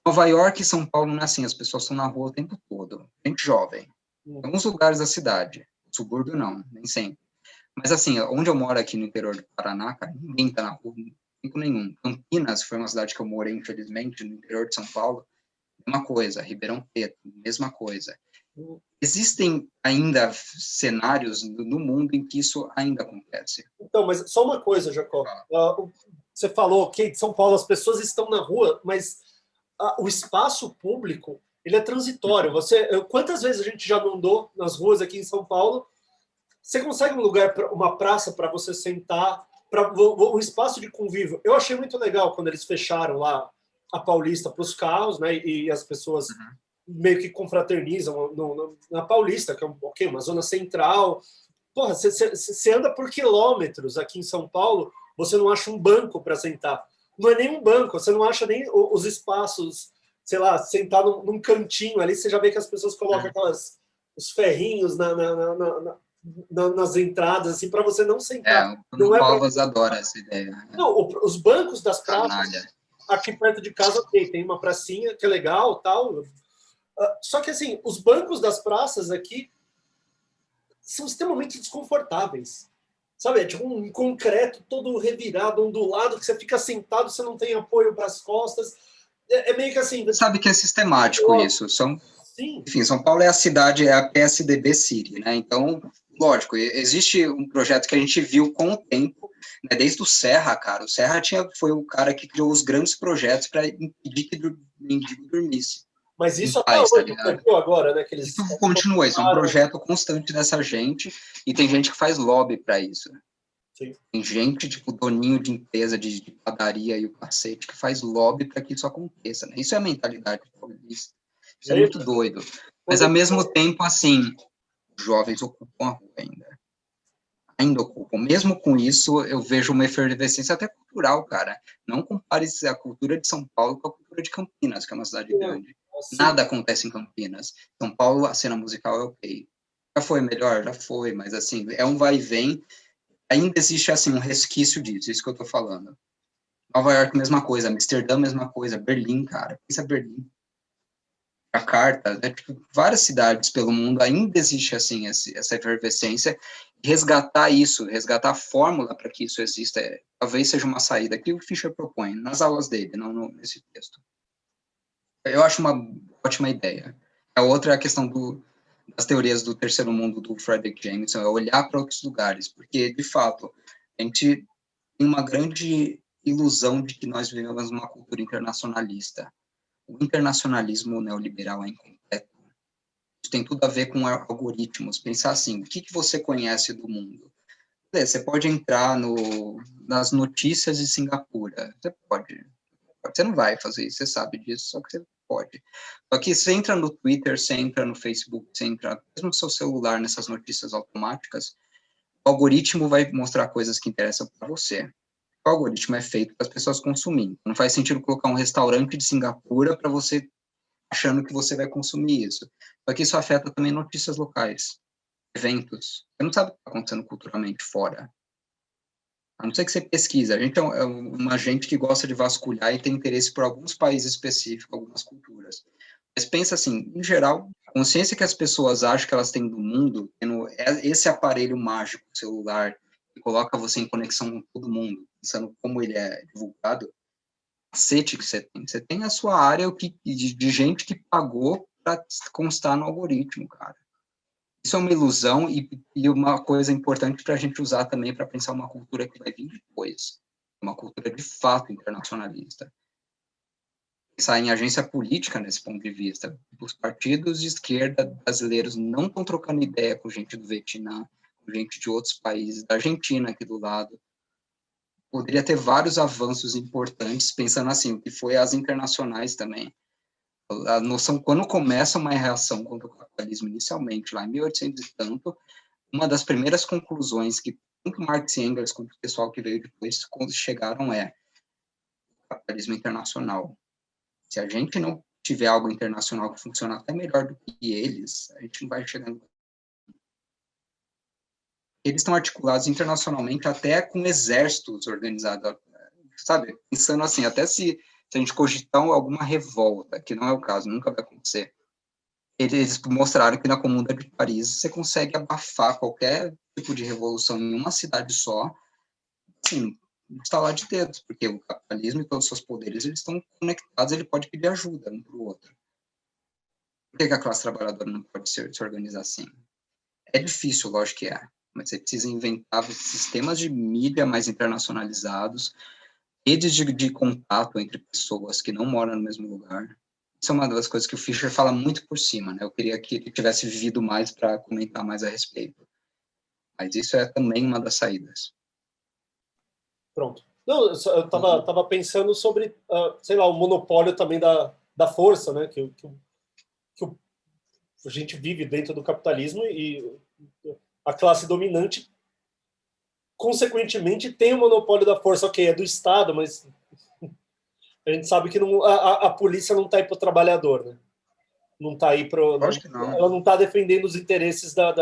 Nova York e São Paulo não é assim, as pessoas estão na rua o tempo todo, gente jovem. Em alguns lugares da cidade, subúrbio não, nem sempre. Mas, assim, onde eu moro aqui no interior do Paraná, cara, ninguém está na rua, tempo nenhum. Campinas foi uma cidade que eu morei, infelizmente, no interior de São Paulo, mesma coisa. Ribeirão Preto, mesma coisa. Existem ainda cenários no mundo em que isso ainda acontece. Então, mas só uma coisa, Jacó. Você falou que em São Paulo as pessoas estão na rua, mas o espaço público ele é transitório. Quantas vezes a gente já não andou nas ruas aqui em São Paulo? Você consegue um lugar, uma praça para você sentar, para o espaço de convívio. Eu achei muito legal quando eles fecharam lá a Paulista para os carros, né? E as pessoas meio que confraternizam na Paulista, que é uma zona central. Porra, você anda por quilômetros aqui em São Paulo, você não acha um banco para sentar. Não é nem um banco, você não acha nem os espaços, sei lá, sentar num cantinho ali, você já vê que as pessoas colocam os ferrinhos nas entradas, assim, para você não sentar. O Bruno Covas adora essa ideia. Não, os bancos das praças, aqui perto de casa tem uma pracinha que é legal, tal. Só que, assim, os bancos das praças aqui são extremamente desconfortáveis. sabe, é tipo um concreto todo revirado, ondulado, que você fica sentado, você não tem apoio para as costas. É meio que assim... Sabe que é sistemático isso. Sim. Enfim, São Paulo é a cidade, é a PSDB City, né? Então, lógico, existe um projeto que a gente viu com o tempo, né? Desde o Serra, cara. O Serra foi o cara que criou os grandes projetos para impedir que o mendigo dormisse. Mas isso em até paz, hoje, tá ligado? viu agora, né? Que eles Isso continua, isso é um projeto constante dessa gente, e tem gente que faz lobby para isso. Sim. Tem gente, tipo, doninho de empresa, de padaria e o cacete, que faz lobby para que isso aconteça, né? Isso é a mentalidade paulista. Isso é muito doido. Mas, ao mesmo tempo, assim, jovens ocupam a rua ainda. Ainda ocupam. Mesmo com isso, eu vejo uma efervescência até cultural, cara. Não compare a cultura de São Paulo com a cultura de Campinas, que é uma cidade grande. Nada acontece em Campinas. São Paulo, a cena musical é ok. Já foi melhor? Já foi, mas, assim, é um vai e vem. Ainda existe, assim, um resquício disso, isso que eu tô falando. Nova York, mesma coisa. Amsterdã, mesma coisa. Berlim, cara. Pensa Berlim. Jakarta, né? Tipo, várias cidades pelo mundo ainda existe, assim, essa efervescência. Resgatar isso, resgatar a fórmula para que isso exista, talvez seja uma saída que o Fischer propõe nas aulas dele, não nesse texto. Eu acho uma ótima ideia. A outra é a questão das teorias do terceiro mundo do Frederick Jameson, é olhar para outros lugares, porque, de fato, a gente tem uma grande ilusão de que nós vivemos uma cultura internacionalista. O internacionalismo neoliberal é incompleto. Isso tem tudo a ver com algoritmos. Pensar assim, o que você conhece do mundo? Você pode entrar nas notícias de Singapura. Você pode. Você não vai fazer isso, você sabe disso, só que você pode. Só que você entra no Twitter, você entra no Facebook, você entra mesmo no seu celular, nessas notícias automáticas, o algoritmo vai mostrar coisas que interessam para você. O algoritmo é feito para as pessoas consumirem. Não faz sentido colocar um restaurante de Singapura para você achando que você vai consumir isso. Só que isso afeta também notícias locais, eventos. Você não sabe o que está acontecendo culturalmente fora. A não ser que você pesquisa. A gente é uma gente que gosta de vasculhar e tem interesse por alguns países específicos, algumas culturas. Mas pensa assim, em geral, a consciência que as pessoas acham que elas têm do mundo, tendo esse aparelho mágico, celular, que coloca você em conexão com todo mundo, pensando como ele é divulgado, cacete que você tem. Você tem a sua área de gente que pagou para constar no algoritmo, cara. Isso é uma ilusão e uma coisa importante para a gente usar também para pensar uma cultura que vai vir depois. Uma cultura de fato internacionalista. Pensar em agência política nesse ponto de vista. Os partidos de esquerda brasileiros não estão trocando ideia com gente do Vietnã, com gente de outros países, da Argentina aqui do lado. Poderia ter vários avanços importantes, pensando assim, o que foi as internacionais também. A noção, quando começa uma reação contra o capitalismo inicialmente, lá em 1800 e tanto, uma das primeiras conclusões que tanto Marx e Engels quanto o pessoal que veio depois chegaram é o capitalismo internacional. Se a gente não tiver algo internacional que funcione até melhor do que eles, a gente não vai chegando. Eles estão articulados internacionalmente até com exércitos organizados, sabe? Pensando assim, até se a gente cogitar alguma revolta, que não é o caso, nunca vai acontecer, eles mostraram que na Comuna de Paris você consegue abafar qualquer tipo de revolução em uma cidade só, assim, instalar de dedos, porque o capitalismo e todos os seus poderes, eles estão conectados, ele pode pedir ajuda um para o outro. Por que a classe trabalhadora não pode se organizar assim? É difícil, lógico que é, mas você precisa inventar sistemas de mídia mais internacionalizados, redes de contato entre pessoas que não moram no mesmo lugar. Isso é uma das coisas que o Fischer fala muito por cima, né? Eu queria que ele tivesse vivido mais para comentar mais a respeito. Mas isso é também uma das saídas. Pronto. Não, eu tava pensando sobre, sei lá, o monopólio também da força, né? Que a gente vive dentro do capitalismo e a classe dominante, consequentemente, tem o monopólio da força. Ok, é do Estado, mas a gente sabe que a polícia não está aí para o trabalhador, né? Não está aí para... Ela não está defendendo os interesses da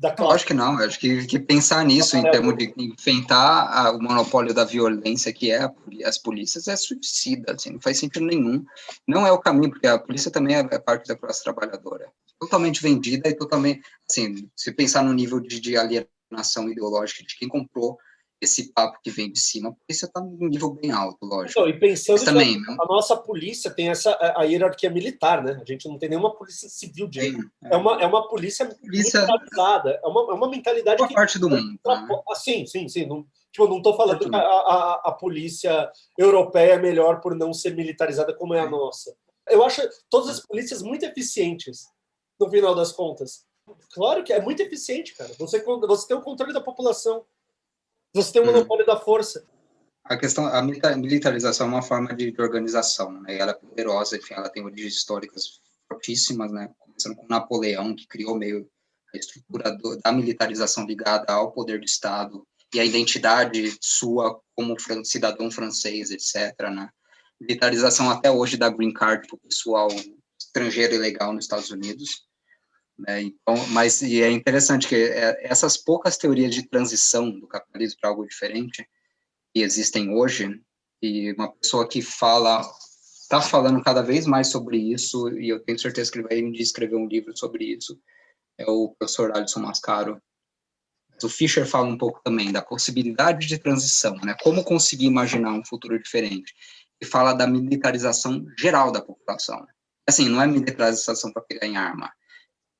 classe. Lógico que não. Eu acho que pensar nisso em termos de enfrentar o monopólio da violência que é as polícias é suicida, assim, não faz sentido nenhum. Não é o caminho, porque a polícia também é parte da classe trabalhadora. totalmente vendida e totalmente, assim, se pensar no nível de alienação ideológica de quem comprou esse papo que vem de cima, a polícia está num nível bem alto, lógico. Então, e pensando Mas também, que a nossa polícia tem a hierarquia militar, né? A gente não tem nenhuma polícia civil direito. É uma polícia militarizada. É uma mentalidade boa que... parte do mundo. Né? Sim. Não, tipo, não estou falando que a polícia europeia é melhor por não ser militarizada como é a nossa. Eu acho todas as polícias muito eficientes, no final das contas. Claro que é muito eficiente, cara. Você tem o controle da população. Você tem o monopólio da força. A militarização é uma forma de organização, né? Ela é poderosa, enfim, ela tem origens históricas fortíssimas, né? Começando com Napoleão, que criou meio a estrutura da militarização ligada ao poder do Estado e a identidade sua como cidadão francês, etc., né? Militarização até hoje da green card para o pessoal estrangeiro ilegal nos Estados Unidos. Né? Então, mas e é interessante que essas poucas teorias de transição do capitalismo para algo diferente que existem hoje, e uma pessoa que está falando cada vez mais sobre isso, e eu tenho certeza que ele vai escrever um livro sobre isso, é o professor Alisson Mascaro. O Fischer fala um pouco também da possibilidade de transição, né? Como conseguir imaginar um futuro diferente. E fala da militarização geral da população. Assim, não é militarização para pegar em arma.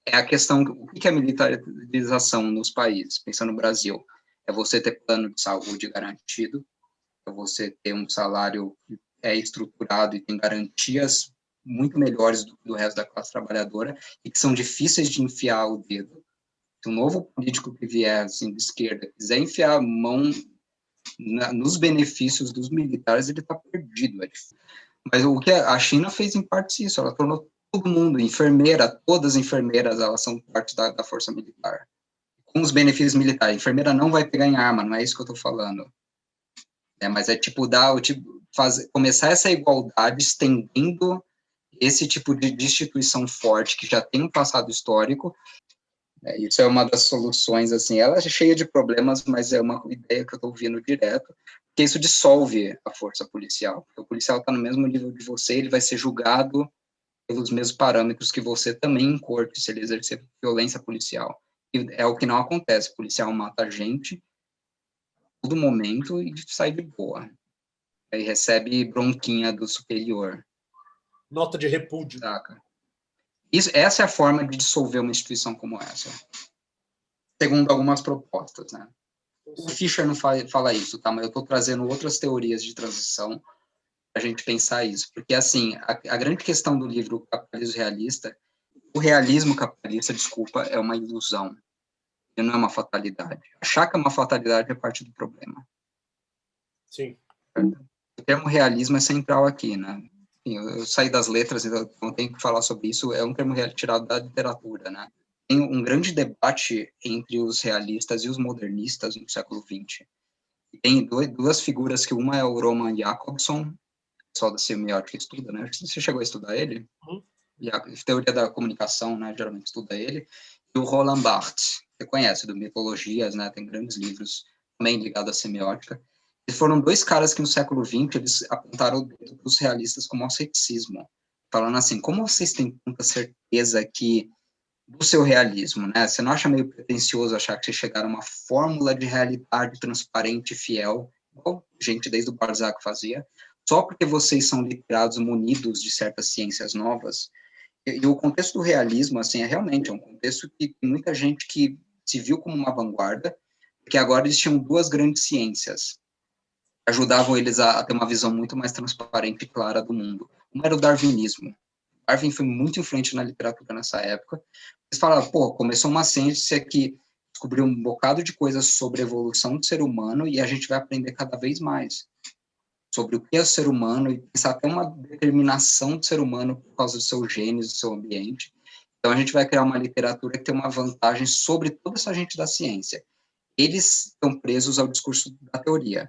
É a questão, o que é militarização nos países? Pensando no Brasil, é você ter plano de saúde garantido, é você ter um salário que é estruturado e tem garantias muito melhores do resto da classe trabalhadora e que são difíceis de enfiar o dedo. Se um novo político que vier assim, de esquerda quiser enfiar a mão nos benefícios dos militares, ele está perdido. Mas o que a China fez em parte isso, ela tornou todo mundo enfermeira, todas as enfermeiras, elas são parte da força militar. Com os benefícios militares, a enfermeira não vai pegar em arma, não é isso que eu estou falando. Mas é tipo começar essa igualdade estendendo esse tipo de instituição forte que já tem um passado histórico. Isso é uma das soluções, assim, ela é cheia de problemas, mas é uma ideia que eu estou ouvindo direto, porque isso dissolve a força policial. O policial está no mesmo nível de você, ele vai ser julgado pelos mesmos parâmetros que você também em corte, se ele exercer violência policial. E é o que não acontece, o policial mata gente a todo momento e sai de boa. Aí recebe bronquinha do superior. Nota de repúdio. Saca? Essa é a forma de dissolver uma instituição como essa, segundo algumas propostas, né? O Fischer não fala isso, tá? Mas eu estou trazendo outras teorias de transição para a gente pensar isso, porque, assim, a grande questão do livro Capitalismo Realista, o realismo capitalista, desculpa, é uma ilusão, e não é uma fatalidade. Achar que é uma fatalidade é parte do problema. Sim. O termo realismo é central aqui, né? Eu saí das letras, então não tenho que falar sobre isso, é um termo tirado da literatura, né? Tem um grande debate entre os realistas e os modernistas no século XX. Tem duas figuras, que uma é o Roman Jakobson, pessoal da semiótica estuda, né? Você chegou a estudar ele? E a teoria da comunicação, né? Geralmente estuda ele. E o Roland Barthes, você conhece, do Mitologias, né? Tem grandes livros também ligados à semiótica. E foram dois caras que no século XX eles apontaram o dedo para os realistas como ao ceticismo, falando assim, como vocês têm tanta certeza do seu realismo, né? Você não acha meio pretensioso achar que vocês chegaram a uma fórmula de realidade transparente e fiel, igual gente desde o Balzac fazia, só porque vocês são literados munidos de certas ciências novas? E o contexto do realismo, assim, realmente um contexto que tem muita gente que se viu como uma vanguarda, porque agora eles tinham duas grandes ciências, ajudavam eles a ter uma visão muito mais transparente e clara do mundo. Uma era o darwinismo. Darwin foi muito influente na literatura nessa época. Eles falaram, começou uma ciência que descobriu um bocado de coisas sobre a evolução do ser humano e a gente vai aprender cada vez mais sobre o que é o ser humano e pensar até uma determinação do ser humano por causa dos seus genes, do seu ambiente. Então, a gente vai criar uma literatura que tem uma vantagem sobre toda essa gente da ciência. Eles estão presos ao discurso da teoria.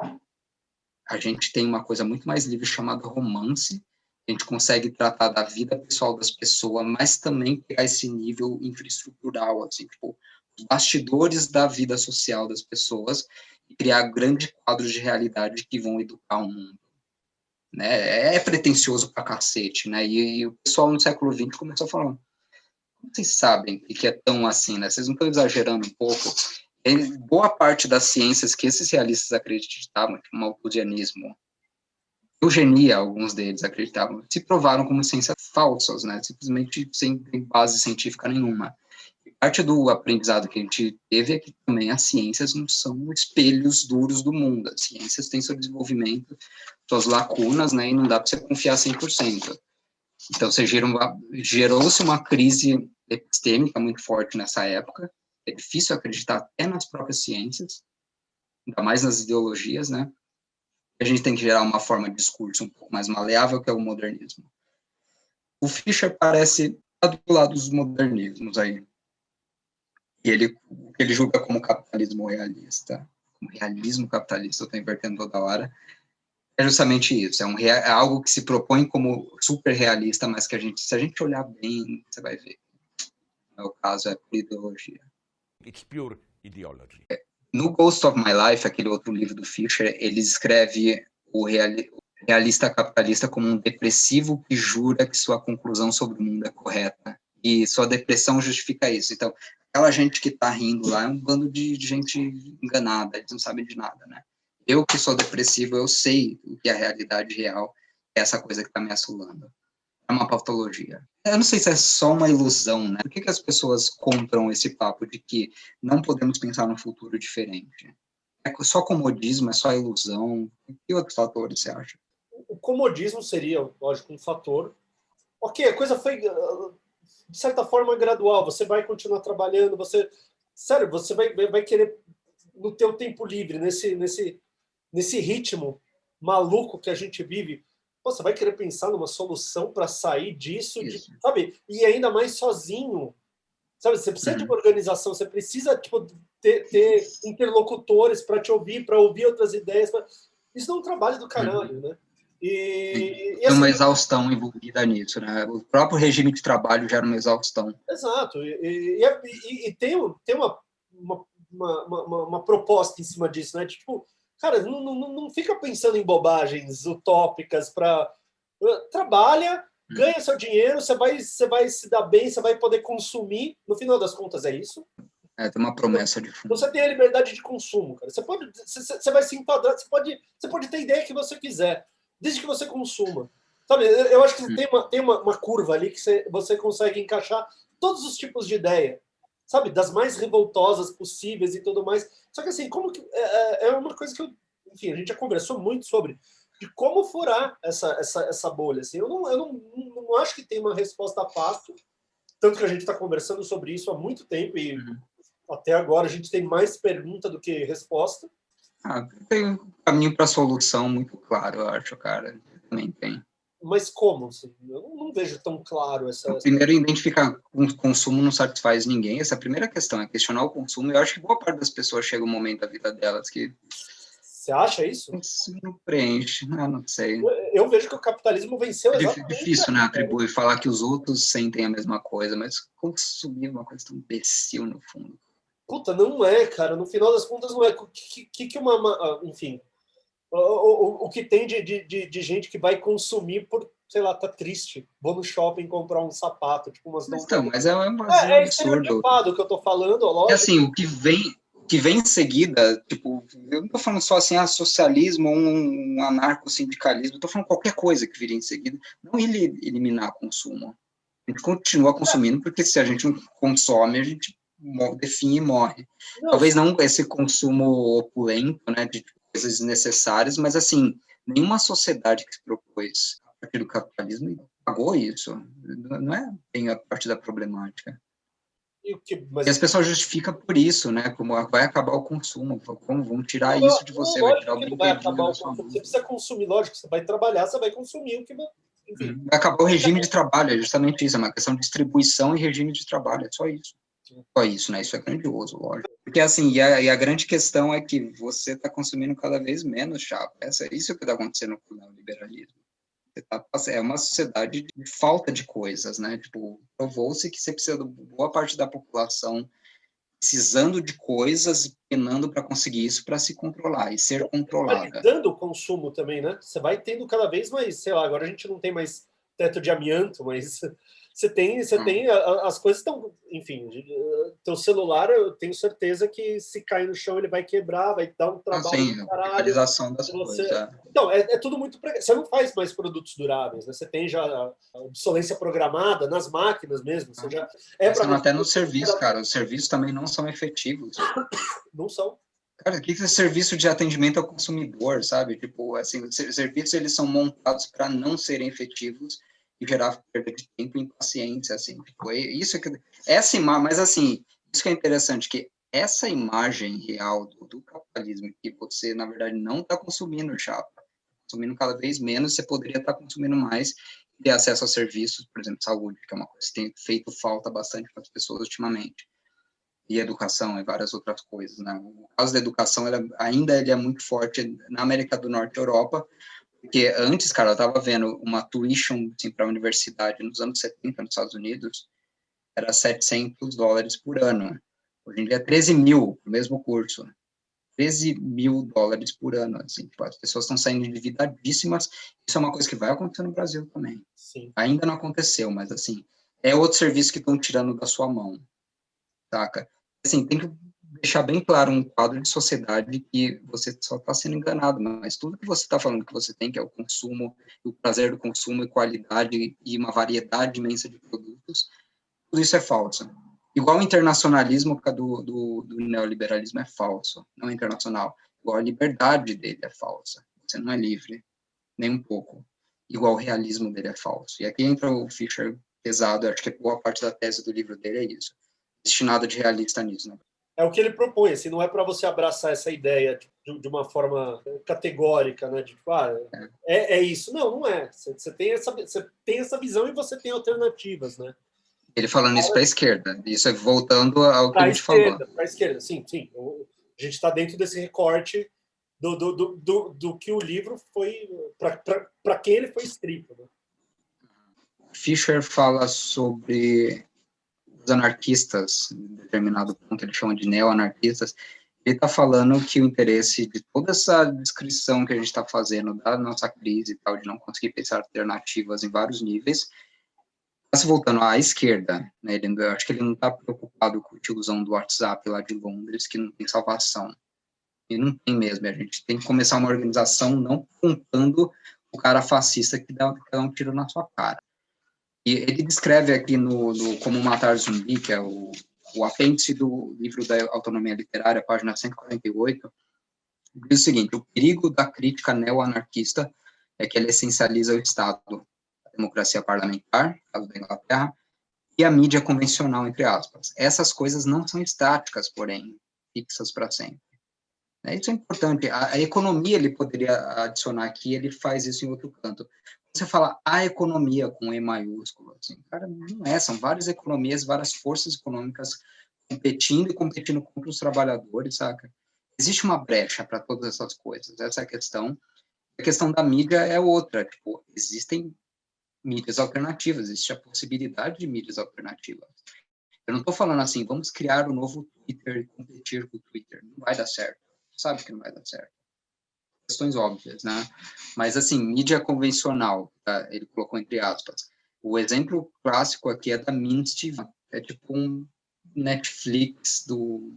A gente tem uma coisa muito mais livre chamada romance, a gente consegue tratar da vida pessoal das pessoas, mas também pegar esse nível infraestrutural, assim, tipo, os bastidores da vida social das pessoas e criar grandes quadros de realidade que vão educar o mundo. Né? É pretensioso pra cacete, né? E o pessoal no século XX começou a falar, vocês sabem que é tão assim, né? Vocês não estão exagerando um pouco? Boa parte das ciências que esses realistas acreditavam, tipo malthusianismo, eugenia, alguns deles acreditavam, se provaram como ciências falsas, né? Simplesmente sem base científica nenhuma. E parte do aprendizado que a gente teve é que também as ciências não são espelhos duros do mundo. As ciências têm seu desenvolvimento, suas lacunas, né? E não dá para você confiar 100%. Então, gerou-se uma crise epistêmica muito forte nessa época. É difícil acreditar até nas próprias ciências, ainda mais nas ideologias, né? A gente tem que gerar uma forma de discurso um pouco mais maleável, que é o modernismo. O Fischer parece estar do lado dos modernismos aí. E ele julga como capitalismo realista. Como realismo capitalista, eu estou invertendo toda hora. É justamente isso. É algo que se propõe como super realista, mas que se a gente olhar bem, você vai ver. No caso, é por ideologia. It's pure ideology. No Ghost of My Life, aquele outro livro do Fischer, ele escreve o realista capitalista como um depressivo que jura que sua conclusão sobre o mundo é correta. E sua depressão justifica isso. Então, aquela gente que está rindo lá é um bando de gente enganada, eles não sabem de nada, né? Eu que sou depressivo, eu sei o que é a realidade real, é essa coisa que está me assolando. É uma patologia. Eu não sei se é só uma ilusão, né? Por que as pessoas compram esse papo de que não podemos pensar num futuro diferente? É só comodismo, é só ilusão? Que outros fatores você acha? O comodismo seria, lógico, um fator. Ok, a coisa foi, de certa forma, gradual. Você vai continuar trabalhando, você vai querer, no teu tempo livre, nesse ritmo maluco que a gente vive, você vai querer pensar numa solução para sair disso, sabe? E ainda mais sozinho. Sabe? Você precisa de uma organização, você precisa ter interlocutores para te ouvir, para ouvir outras ideias. Isso não é um trabalho do caralho, né? E assim, uma exaustão envolvida nisso, né? O próprio regime de trabalho gera uma exaustão. Exato. E tem uma proposta em cima disso, né? Tipo, cara, não fica pensando em bobagens utópicas para... Trabalha, ganha seu dinheiro, você vai se dar bem, você vai poder consumir. No final das contas, é isso. Tem uma promessa de fundo. Você tem a liberdade de consumo, cara. Você vai se enquadrar, você pode ter a ideia que você quiser, desde que você consuma. Sabe, eu acho que tem uma curva ali que você consegue encaixar todos os tipos de ideia, sabe, das mais revoltosas possíveis e tudo mais. Só que assim, como que é uma coisa que enfim, a gente já conversou muito sobre de como furar essa bolha. Assim, eu não acho que tem uma resposta fácil, tanto que a gente está conversando sobre isso há muito tempo e até agora a gente tem mais pergunta do que resposta. Tem um caminho para a solução muito claro, eu acho, cara. Também tem. Mas como? Assim? Eu não vejo tão claro essa... Primeiro, identificar que o consumo não satisfaz ninguém. Essa é a primeira questão, é questionar o consumo. Eu acho que boa parte das pessoas chega um momento da vida delas que... Você acha isso? Não preenche, não sei. Eu vejo que o capitalismo venceu exatamente. É difícil, né, atribuir, falar que os outros sentem a mesma coisa, mas consumir é uma coisa tão imbecil, no fundo. Puta, não é, cara. No final das contas, não é. Enfim... O que tem de gente que vai consumir por, sei lá, tá triste. Vou no shopping comprar um sapato, tipo umas... Mas é um absurdo. Estereotipado que eu tô falando, lógico. E assim, o que vem em seguida, tipo, eu não tô falando só assim, socialismo ou um anarco-sindicalismo, eu tô falando qualquer coisa que viria em seguida, não eliminar consumo. A gente continua consumindo, porque se a gente não consome, a gente definha e morre. Talvez não esse consumo opulento, né, de coisas necessárias, mas assim, nenhuma sociedade que se propôs a partir do capitalismo pagou isso. Não é bem a parte da problemática. E as pessoas justificam por isso, né? Como vai acabar o consumo, como vão tirar isso de você, vai tirar o brinquedinho da sua mão. Você precisa consumir, lógico, você vai trabalhar, você vai consumir o que... Enfim. Vai acabar o regime de trabalho, é justamente isso, é uma questão de distribuição e regime de trabalho, é só isso. Só isso, né? Isso é grandioso, lógico. Porque, assim, e a grande questão é que você está consumindo cada vez menos, chapa. Isso que está acontecendo com o neoliberalismo. É uma sociedade de falta de coisas, né? Tipo, provou-se que você precisa de boa parte da população precisando de coisas e penando para conseguir isso, para se controlar e ser controlada. Dando o consumo também, né? Você vai tendo cada vez mais, sei lá, agora a gente não tem mais teto de amianto, mas Você tem as coisas estão, enfim, teu celular, eu tenho certeza que se cair no chão ele vai quebrar, vai dar um trabalho Sim, do a caralho. precarização das Você... coisas. Então, é tudo muito... Você não faz mais produtos duráveis, né? Você tem já a obsolescência programada nas máquinas mesmo. Você já... Pensando até no serviço, cara. Os serviços também não são efetivos. Não são. Cara, o que é serviço de atendimento ao consumidor, sabe? Tipo, assim, os serviços, eles são montados para não serem efetivos e gerar perda de tempo e impaciência, assim. Tipo, isso que... Essa imagem... Mas, assim, isso que é interessante, que essa imagem real do capitalismo, que você, na verdade, não está consumindo, chapa, consumindo cada vez menos, você poderia estar consumindo mais, ter acesso a serviços, por exemplo, saúde, que é uma coisa que tem feito falta bastante para as pessoas ultimamente, e educação e várias outras coisas, né? O caso da educação, ainda ele é muito forte na América do Norte e Europa, porque antes, cara, eu estava vendo uma tuition assim, para a universidade nos anos 70 nos Estados Unidos, era $700 por ano. Hoje em dia é 13 mil o mesmo curso. $13 mil por ano, assim, tipo, as pessoas estão saindo endividadíssimas, isso é uma coisa que vai acontecer no Brasil também. Sim. Ainda não aconteceu, mas, assim, é outro serviço que estão tirando da sua mão, saca? Assim, tem que deixar bem claro um quadro de sociedade que você só está sendo enganado, mas tudo que você está falando que você tem, que é o consumo, o prazer do consumo e qualidade e uma variedade imensa de produtos, tudo isso é falso. Igual o internacionalismo do neoliberalismo é falso, não é internacional. Igual a liberdade dele é falsa. Você não é livre, nem um pouco. Igual o realismo dele é falso. E aqui entra o Fischer pesado, acho que boa parte da tese do livro dele é isso. Não existe nada de realista nisso, né? É o que ele propõe, assim, não é para você abraçar essa ideia de uma forma categórica, né? De, tipo, é isso. Não, não é. Você tem essa visão e você tem alternativas, né? Ele falando isso para a esquerda, isso é voltando ao que a gente falou. Para a esquerda, sim. A gente está dentro desse recorte do que o livro foi, para quem ele foi escrito. Né? Fischer fala sobre os anarquistas, em determinado ponto ele chama de neo-anarquistas, ele está falando que o interesse de toda essa descrição que a gente está fazendo da nossa crise e tal, de não conseguir pensar alternativas em vários níveis, se voltando à esquerda, né, acho que ele não está preocupado com o tiozão do WhatsApp lá de Londres, que não tem salvação. E não tem mesmo, a gente tem que começar uma organização não contando o cara fascista que dá um tiro na sua cara. E ele descreve aqui no Como Matar Zumbi, que é o apêndice do livro da Autonomia Literária, página 148, diz o seguinte: o perigo da crítica neo-anarquista é que ele essencializa o Estado, democracia parlamentar, caso da Inglaterra, e a mídia convencional, entre aspas. Essas coisas não são estáticas, porém, fixas para sempre. Isso é importante. A economia, ele poderia adicionar aqui, ele faz isso em outro canto. Você fala a economia com E maiúsculo, assim, cara, não é, são várias economias, várias forças econômicas competindo contra os trabalhadores, saca? Existe uma brecha para todas essas coisas, essa é a questão. A questão da mídia é outra, tipo, existem mídias alternativas, existe a possibilidade de mídias alternativas. Eu não estou falando assim, vamos criar um novo Twitter e competir com o Twitter, não vai dar certo, sabe que não vai dar certo. Questões óbvias, né? Mas, assim, mídia convencional, tá? Ele colocou entre aspas. O exemplo clássico aqui é da Min's TV, é tipo um Netflix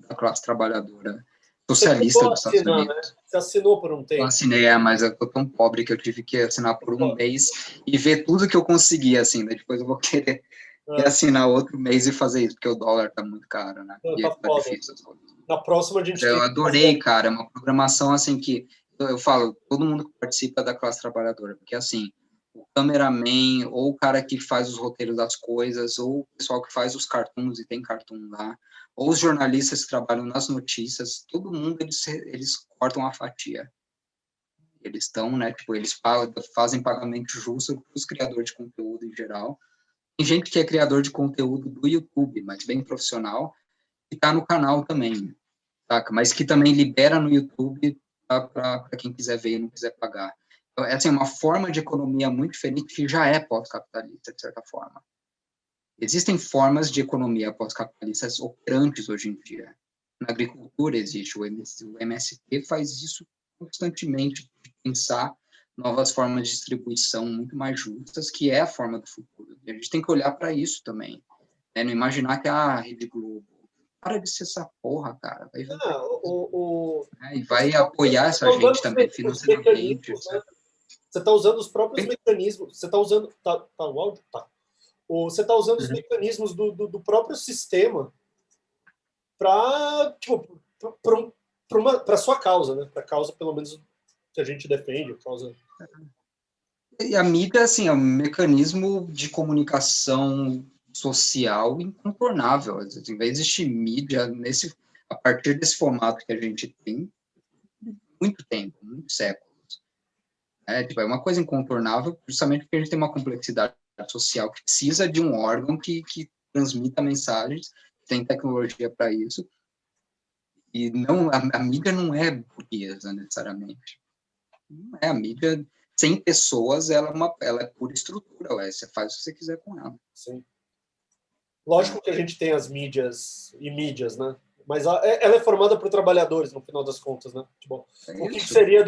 da classe trabalhadora, socialista dos Estados Unidos. Né? Você assinou por um tempo. Eu assinei, mas eu tô tão pobre que eu tive que assinar por um mês e ver tudo que eu consegui, assim, né? Depois eu vou querer assinar outro mês e fazer isso, porque o dólar tá muito caro, né? E tá difícil. Na próxima a gente eu adorei, cara, é uma programação, assim, que eu falo, todo mundo que participa da classe trabalhadora, porque, assim, o cameraman, ou o cara que faz os roteiros das coisas, ou o pessoal que faz os cartoons, e tem cartoon lá, ou os jornalistas que trabalham nas notícias, todo mundo, eles cortam a fatia. Eles estão, né, tipo, eles fazem pagamento justo para os criadores de conteúdo em geral. Tem gente que é criador de conteúdo do YouTube, mas bem profissional, e está no canal também, saca? Mas que também libera no YouTube para quem quiser ver e não quiser pagar. Então, essa é uma forma de economia muito diferente que já é pós-capitalista, de certa forma. Existem formas de economia pós-capitalistas operantes hoje em dia. Na agricultura existe, o MST faz isso constantemente, de pensar novas formas de distribuição muito mais justas, que é a forma do futuro. E a gente tem que olhar para isso também. Não imaginar que a Rede Globo, para de ser essa porra, cara. E vai apoiar essa gente também financeiramente. Né? Você está usando os próprios mecanismos. Você está usando. Tá o áudio? Tá. Você está usando os mecanismos do próprio sistema para tipo, para sua causa, né? Para a causa, pelo menos, que a gente defende. Causa... E a mídia, assim, é um mecanismo de comunicação social incontornável. Assim, vai existir mídia a partir desse formato que a gente tem muito tempo, muitos séculos. É uma coisa incontornável, justamente porque a gente tem uma complexidade social que precisa de um órgão que transmita mensagens, tem tecnologia para isso. E não, a mídia não é burguesa, necessariamente. Não é a mídia... 100 pessoas, ela é pura estrutura, você faz o que você quiser com ela. Sim. Lógico que a gente tem as mídias e mídias, né? Mas ela é formada por trabalhadores, no final das contas, né? Tipo, o que seria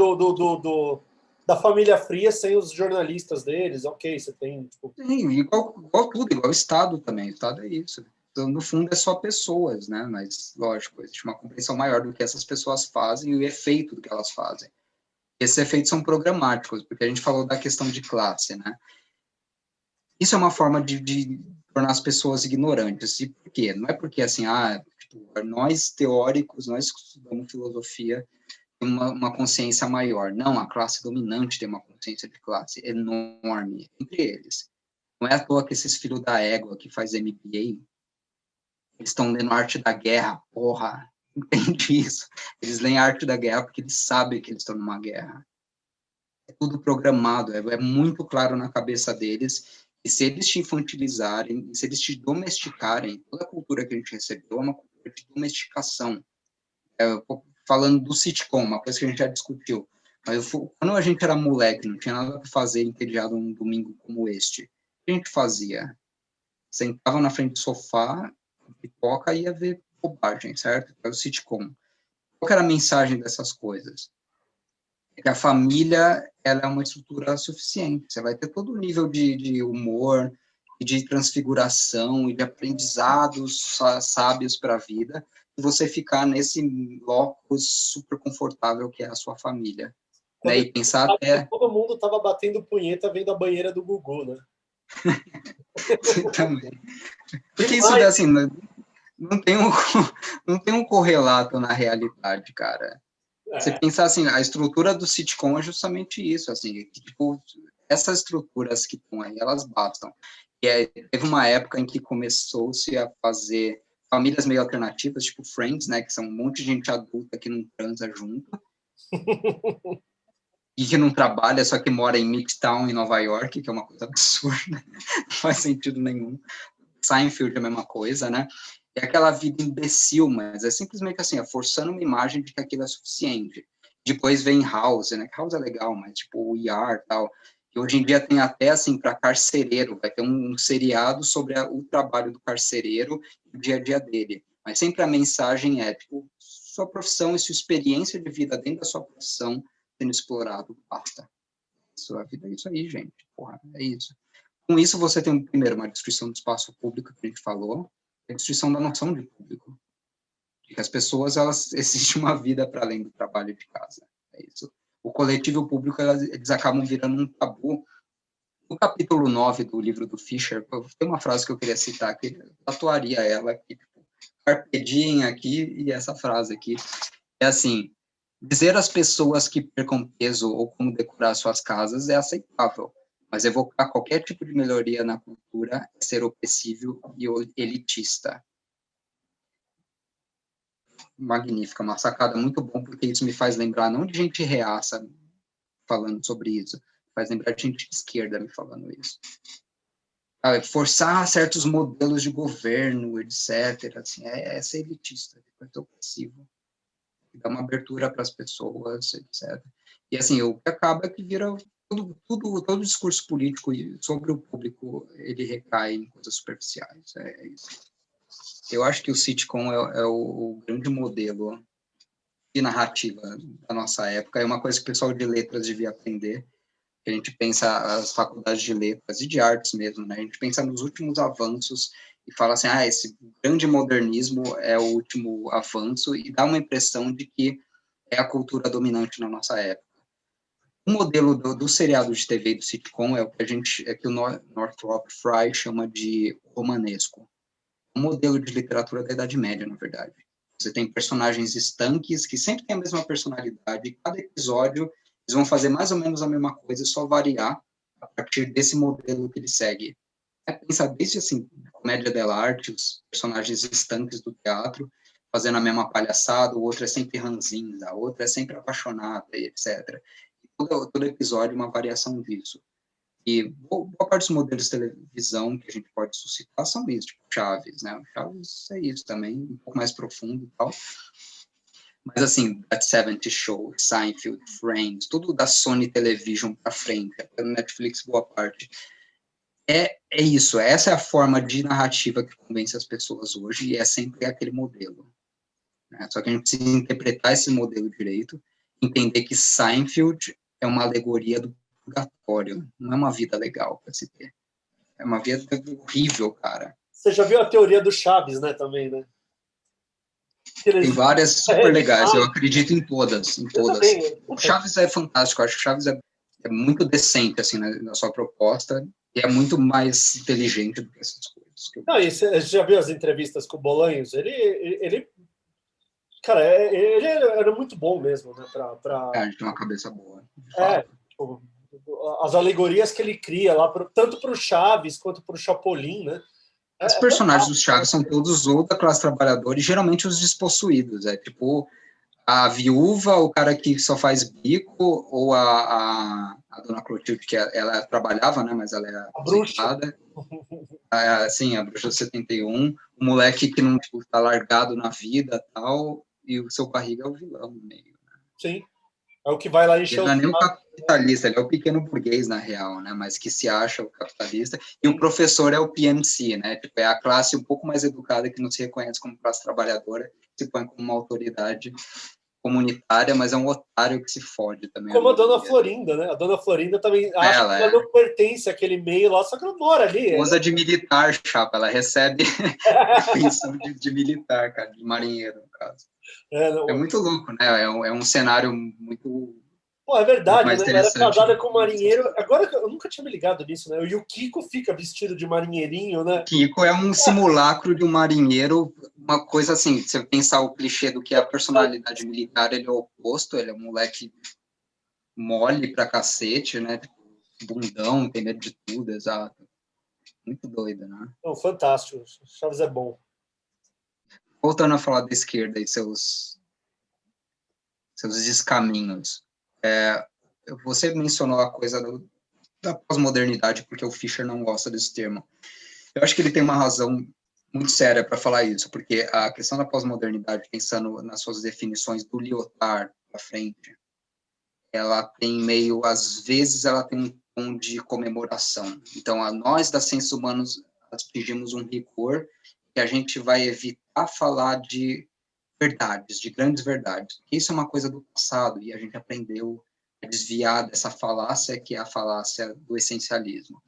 da família fria sem os jornalistas deles? Ok, você tem... Tipo... Sim, igual tudo, igual o Estado também. O Estado é isso. Então, no fundo, é só pessoas, né? Mas, lógico, existe uma compreensão maior do que essas pessoas fazem e o efeito do que elas fazem. Esses efeitos são programáticos, porque a gente falou da questão de classe, né? Isso é uma forma de tornar as pessoas ignorantes. E por quê? Não é porque, assim, nós teóricos, nós que estudamos filosofia, temos uma consciência maior. Não, a classe dominante tem uma consciência de classe enorme entre eles. Não é à toa que esses filhos da égua que faz MBA, eles estão lendo Arte da Guerra, porra. Entende isso? Eles leem a Arte da Guerra porque eles sabem que eles estão numa guerra. É tudo programado, é muito claro na cabeça deles, e se eles te infantilizarem, se eles te domesticarem, toda a cultura que a gente recebeu é uma cultura de domesticação. Falando do sitcom, uma coisa que a gente já discutiu, mas quando a gente era moleque, não tinha nada para fazer entediado um domingo como este, o que a gente fazia? Sentava na frente do sofá, pipoca e ia ver bobagem, certo? É o sitcom. Qual que era a mensagem dessas coisas? É que a família, ela é uma estrutura suficiente. Você vai ter todo o nível de humor, e de transfiguração, e de aprendizados sábios para a vida, e você ficar nesse locus super confortável que é a sua família. Né? E pensar até... Todo mundo estava batendo punheta vendo a banheira do Gugu, né? Também. Porque isso, assim... Não tem um correlato na realidade, cara. Você pensar assim, a estrutura do sitcom é justamente isso, assim, tipo, essas estruturas que estão aí, elas bastam. Teve uma época em que começou-se a fazer famílias meio alternativas, tipo Friends, né, que são um monte de gente adulta que não transa junto, e que não trabalha, só que mora em Midtown, em Nova York, que é uma coisa absurda, não faz sentido nenhum. Seinfeld é a mesma coisa, né? É aquela vida imbecil, mas é simplesmente assim, forçando uma imagem de que aquilo é suficiente. Depois vem House, né? House é legal, mas tipo o ER e tal. E hoje em dia tem até, assim, para carcereiro, vai ter um seriado sobre o trabalho do carcereiro e o dia a dia dele. Mas sempre a mensagem é, tipo, sua profissão e sua experiência de vida dentro da sua profissão sendo explorado, basta. Sua vida é isso aí, gente. Porra, é isso. Com isso, você tem, primeiro, uma destruição do espaço público, que a gente falou, a destruição da noção de público. Que as pessoas, existe uma vida para além do trabalho de casa. É isso. O coletivo e o público, eles acabam virando um tabu. No capítulo 9 do livro do Fischer, tem uma frase que eu queria citar, que eu tatuaria ela aqui, tipo, carpe diem aqui, e essa frase aqui. É assim, dizer às pessoas que percam peso ou como decorar suas casas é aceitável. Mas evocar qualquer tipo de melhoria na cultura é ser opressivo e elitista. Magnífica, uma sacada muito bom, porque isso me faz lembrar não de gente reaça falando sobre isso, faz lembrar de gente de esquerda me falando isso. Forçar certos modelos de governo, etc. Assim, é ser elitista, é ser opressivo. Dá uma abertura para as pessoas, etc. E assim, o que acaba é que vira... Todo discurso político sobre o público, ele recai em coisas superficiais. É isso. Eu acho que o sitcom é o grande modelo de narrativa da nossa época. É uma coisa que o pessoal de letras devia aprender, A gente pensa as faculdades de letras e de artes mesmo, né? A gente pensa nos últimos avanços e fala assim, esse grande modernismo é o último avanço, e dá uma impressão de que é a cultura dominante na nossa época. O modelo do seriado de TV e do sitcom é o que o Northrop Frye chama de romanesco. Um modelo de literatura da Idade Média, na verdade. Você tem personagens estanques que sempre têm a mesma personalidade, e cada episódio eles vão fazer mais ou menos a mesma coisa, só variar a partir desse modelo que ele segue. Pensa desde, assim, comédia dell'arte, os personagens estanques do teatro, fazendo a mesma palhaçada, o outro é sempre ranzinza, a outra é sempre apaixonada, etc. Todo episódio uma variação disso. E boa parte dos modelos de televisão que a gente pode suscitar são isso, tipo Chaves, né? Chaves é isso também, um pouco mais profundo e tal. Mas, assim, That 70 Show, Seinfeld, Friends, tudo da Sony Television para frente, até no Netflix, boa parte. É isso, essa é a forma de narrativa que convence as pessoas hoje, e é sempre aquele modelo. Né? Só que a gente precisa interpretar esse modelo direito, entender que Seinfeld é uma alegoria do purgatório, não é uma vida legal para se ter. É uma vida horrível, cara. Você já viu a teoria do Chaves, né, também, né? Tem várias super legais, eu acredito em todas. O Chaves é fantástico, eu acho que o Chaves é muito decente, assim, na sua proposta, e é muito mais inteligente do que essas coisas. Não, e você já viu as entrevistas com o Bolanhos? Ele cara, ele era muito bom mesmo, né? A gente tem uma cabeça boa. Tipo, as alegorias que ele cria lá, tanto para o Chaves quanto para o Chapolin, né? Os personagens dos Chaves são todos ou da classe trabalhadora, e geralmente os despossuídos. É tipo a viúva, o cara que só faz bico, ou a dona Clotilde, que ela trabalhava, né? Mas ela era aposentada. Sim, a bruxa 71. O moleque que não tá largado na vida tal. E o seu barriga é o vilão no meio. Né? Sim. É o que vai lá encher ele não é nem o capitalista, ele é o pequeno burguês, na real, né? Mas que se acha o capitalista. E o professor é o PMC, né? Tipo, é a classe um pouco mais educada, que não se reconhece como classe trabalhadora, se põe como uma autoridade comunitária, mas é um otário que se fode também. Como a Dona Florinda, né? A Dona Florinda também acha que ela não pertence àquele meio lá, só que ela mora ali. Usa de militar, chapa. Ela recebe pensão de militar, cara, de marinheiro, no caso. É muito louco, né? É um cenário muito... Pô, é verdade, né? Ela era casada com um marinheiro. Agora, eu nunca tinha me ligado nisso, né? E o Kiko fica vestido de marinheirinho, né? Kiko é um simulacro de um marinheiro, uma coisa assim, se você pensar o clichê do que é a personalidade militar, ele é o oposto, ele é um moleque mole pra cacete, né? Bundão, tem medo de tudo, exato. Muito doido, né? Não, fantástico. Chaves é bom. Voltando a falar da esquerda e seus descaminhos, você mencionou a coisa da pós-modernidade, porque o Fischer não gosta desse termo. Eu acho que ele tem uma razão muito séria para falar isso, porque a questão da pós-modernidade, pensando nas suas definições do Lyotard para frente, ela tem meio, às vezes, ela tem um tom de comemoração. Então, nós das ciências humanas atingimos um rigor que a gente vai evitar falar de verdades, de grandes verdades. Isso é uma coisa do passado e a gente aprendeu a desviar dessa falácia, que é a falácia do essencialismo.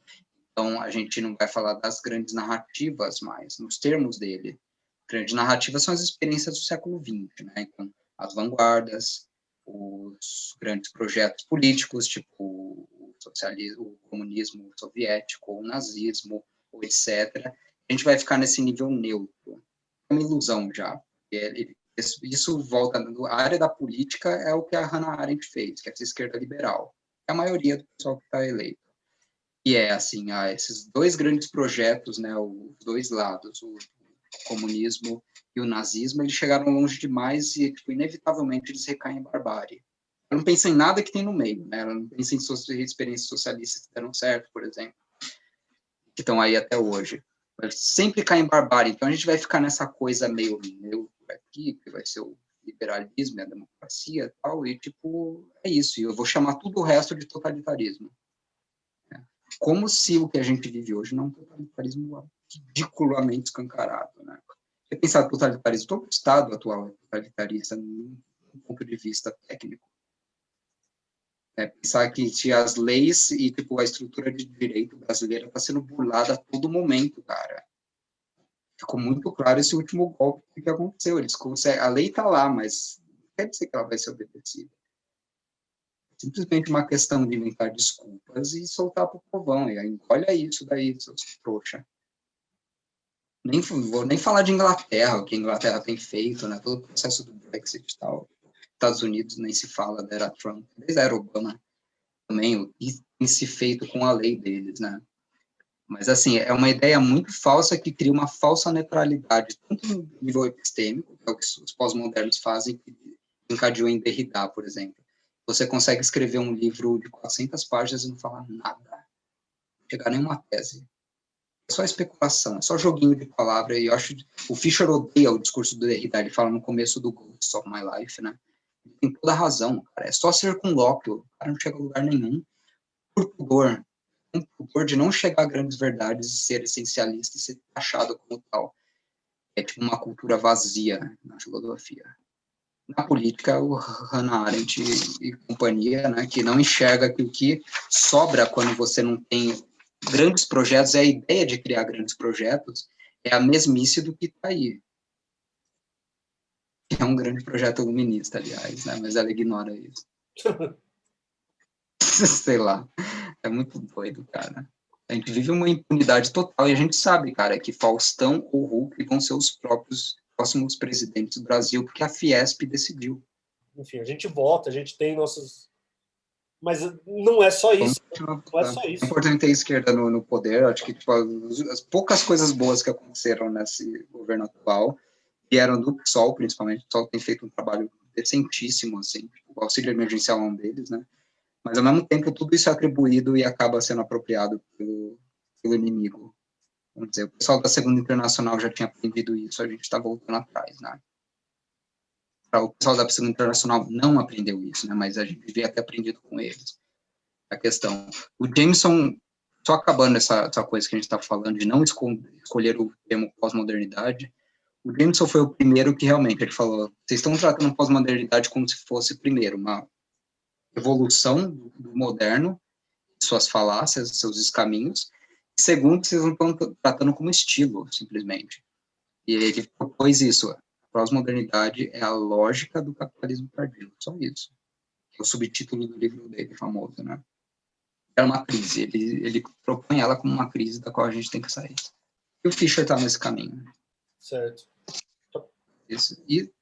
Então, a gente não vai falar das grandes narrativas mais, nos termos dele. Grandes narrativas são as experiências do século XX, né? Então, as vanguardas, os grandes projetos políticos, tipo o socialismo, o comunismo soviético, o nazismo, ou etc. A gente vai ficar nesse nível neutro. É uma ilusão já. Isso volta, a área da política é o que a Hannah Arendt fez, que é essa esquerda liberal. É a maioria do pessoal que está eleito. E assim, esses dois grandes projetos, né, os dois lados, o comunismo e o nazismo, eles chegaram longe demais e, tipo, inevitavelmente, eles recaem em barbárie. Ela não pensa em nada que tem no meio, né? Ela não pensa em experiências socialistas que deram certo, por exemplo, que estão aí até hoje. Ela sempre cai em barbárie. Então, a gente vai ficar nessa coisa meio aqui, que vai ser o liberalismo, a democracia e tal, e, tipo, é isso. E eu vou chamar tudo o resto de totalitarismo. Como se o que a gente vive hoje não é um totalitarismo ridiculamente escancarado, né? Você pensar totalitarismo, todo o Estado atual é totalitarista, do ponto de vista técnico. Pensar que tinha as leis e, tipo, a estrutura de direito brasileira está sendo burlada a todo momento, cara. Ficou muito claro esse último golpe que aconteceu. Eles conseguem, a lei está lá, mas não quer dizer que ela vai ser obedecida. Simplesmente uma questão de inventar desculpas e soltar para o povão. E aí, olha isso daí, seus trouxa. Vou nem falar de Inglaterra, o que a Inglaterra tem feito, né? Todo o processo do Brexit e tal. Estados Unidos nem se fala da era Trump, desde a era Obama também, o que tem se feito com a lei deles, né? Mas, assim, é uma ideia muito falsa que cria uma falsa neutralidade, tanto no nível epistêmico, que é o que os pós-modernos fazem, que encadeou em Derrida, por exemplo. Você consegue escrever um livro de 400 páginas e não falar nada, não chegar a nenhuma tese. É só especulação, é só joguinho de palavra, e eu acho... O Fischer odeia o discurso do Derrida, ele fala no começo do Ghosts of My Life, né? Ele tem toda a razão, cara. É só ser com Locke, o cara não chega a lugar nenhum. Por pudor. Um pudor de não chegar a grandes verdades e ser essencialista e ser taxado como tal. É tipo uma cultura vazia na filosofia. Na política, o Hannah Arendt e companhia, né, que não enxerga que o que sobra quando você não tem grandes projetos, é a ideia de criar grandes projetos, é a mesmice do que está aí. É um grande projeto iluminista, aliás, né, mas ela ignora isso. Sei lá, é muito doido, cara. A gente vive uma impunidade total e a gente sabe, cara, que Faustão ou Hulk vão ser os próximos presidentes do Brasil, porque a Fiesp decidiu. Enfim, a gente vota, a gente tem nossos... Mas não é só isso. Não é só isso. É importante ter a esquerda no poder. Acho que tipo, as poucas coisas boas que aconteceram nesse governo atual vieram do PSOL, principalmente. O PSOL tem feito um trabalho decentíssimo, assim. O auxílio emergencial é um deles, né? Mas, ao mesmo tempo, tudo isso é atribuído e acaba sendo apropriado pelo inimigo. Vamos dizer, o pessoal da Segunda Internacional já tinha aprendido isso, a gente está voltando atrás, né? O pessoal da Segunda Internacional não aprendeu isso, né? Mas a gente devia ter aprendido com eles. A questão. O Jameson, só acabando essa coisa que a gente está falando, de não escolher o termo pós-modernidade, o Jameson foi o primeiro que realmente, ele falou, vocês estão tratando pós-modernidade como se fosse, primeiro, uma evolução do moderno, suas falácias, seus descaminhos, e segundo, vocês não estão tratando como estilo, simplesmente. E ele propôs isso. A pós-modernidade é a lógica do capitalismo tardio, só isso. É o subtítulo do livro dele, famoso, né? É uma crise, ele propõe ela como uma crise da qual a gente tem que sair. E o Fischer está nesse caminho. Certo.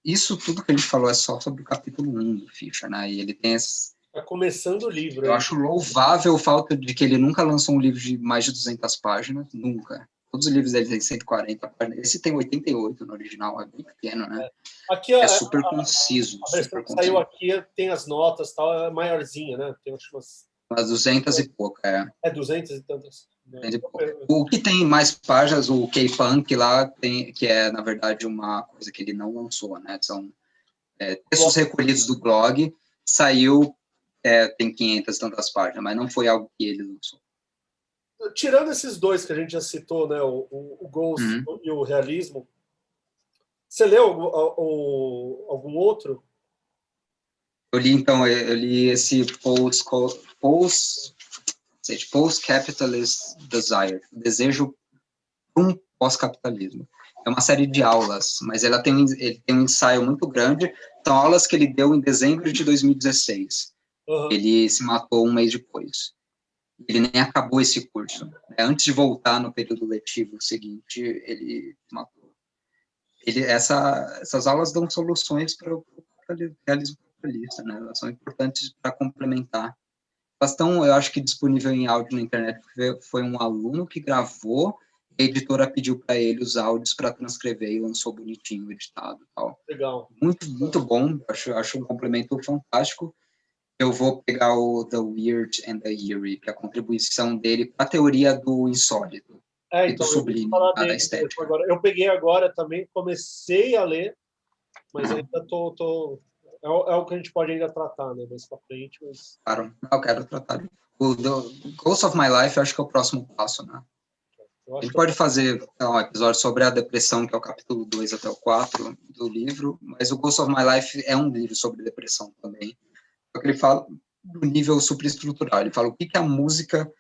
Isso tudo que a gente falou é só sobre o capítulo 1 do Fischer, né? E ele tem esse... Está começando o livro. Eu acho louvável o fato de que ele nunca lançou um livro de mais de 200 páginas, nunca. Todos os livros dele têm 140 páginas. Esse tem 88 no original, é bem pequeno, né? Aqui, é super conciso. A versão que saiu aqui tem as notas, tal, é maiorzinha, né? Tem umas 200 e pouco, é. É 200 e tantas. O que tem mais páginas, o K-Punk lá, que é, na verdade, uma coisa que ele não lançou, né? São textos recolhidos do blog, saiu... tem 500 tantas páginas, mas não foi algo que ele lançou. Tirando esses dois que a gente já citou, né, o Ghost e o Realismo, você leu algum outro? Eu li esse Post-Capitalist Desire, desejo um pós-capitalismo. É uma série de aulas, mas ele tem um ensaio muito grande, são aulas que ele deu em dezembro de 2016. Uhum. Ele se matou um mês depois. Ele nem acabou esse curso. Antes de voltar no período letivo seguinte, ele se matou. Essas aulas dão soluções para o realismo capitalista, né? Elas são importantes para complementar. Elas estão, eu acho que, disponível em áudio na internet. Foi um aluno que gravou, a editora pediu para ele os áudios para transcrever e lançou bonitinho, editado e tal. Legal. Muito, muito bom. Acho um complemento fantástico. Eu vou pegar o The Weird and the Eerie, que é a contribuição dele para a teoria do insólito e do sublime, da estética. Agora, eu peguei agora também, comecei a ler, mas ainda é o que a gente pode ainda tratar, né, mais para frente. Mas... Claro, eu quero tratar. O Ghost of My Life, eu acho que é o próximo passo, né? A gente pode fazer um episódio sobre a depressão, que é o capítulo 2 até o 4 do livro, mas o Ghost of My Life é um livro sobre depressão também. Que ele fala do nível superestrutural. Ele fala o que a música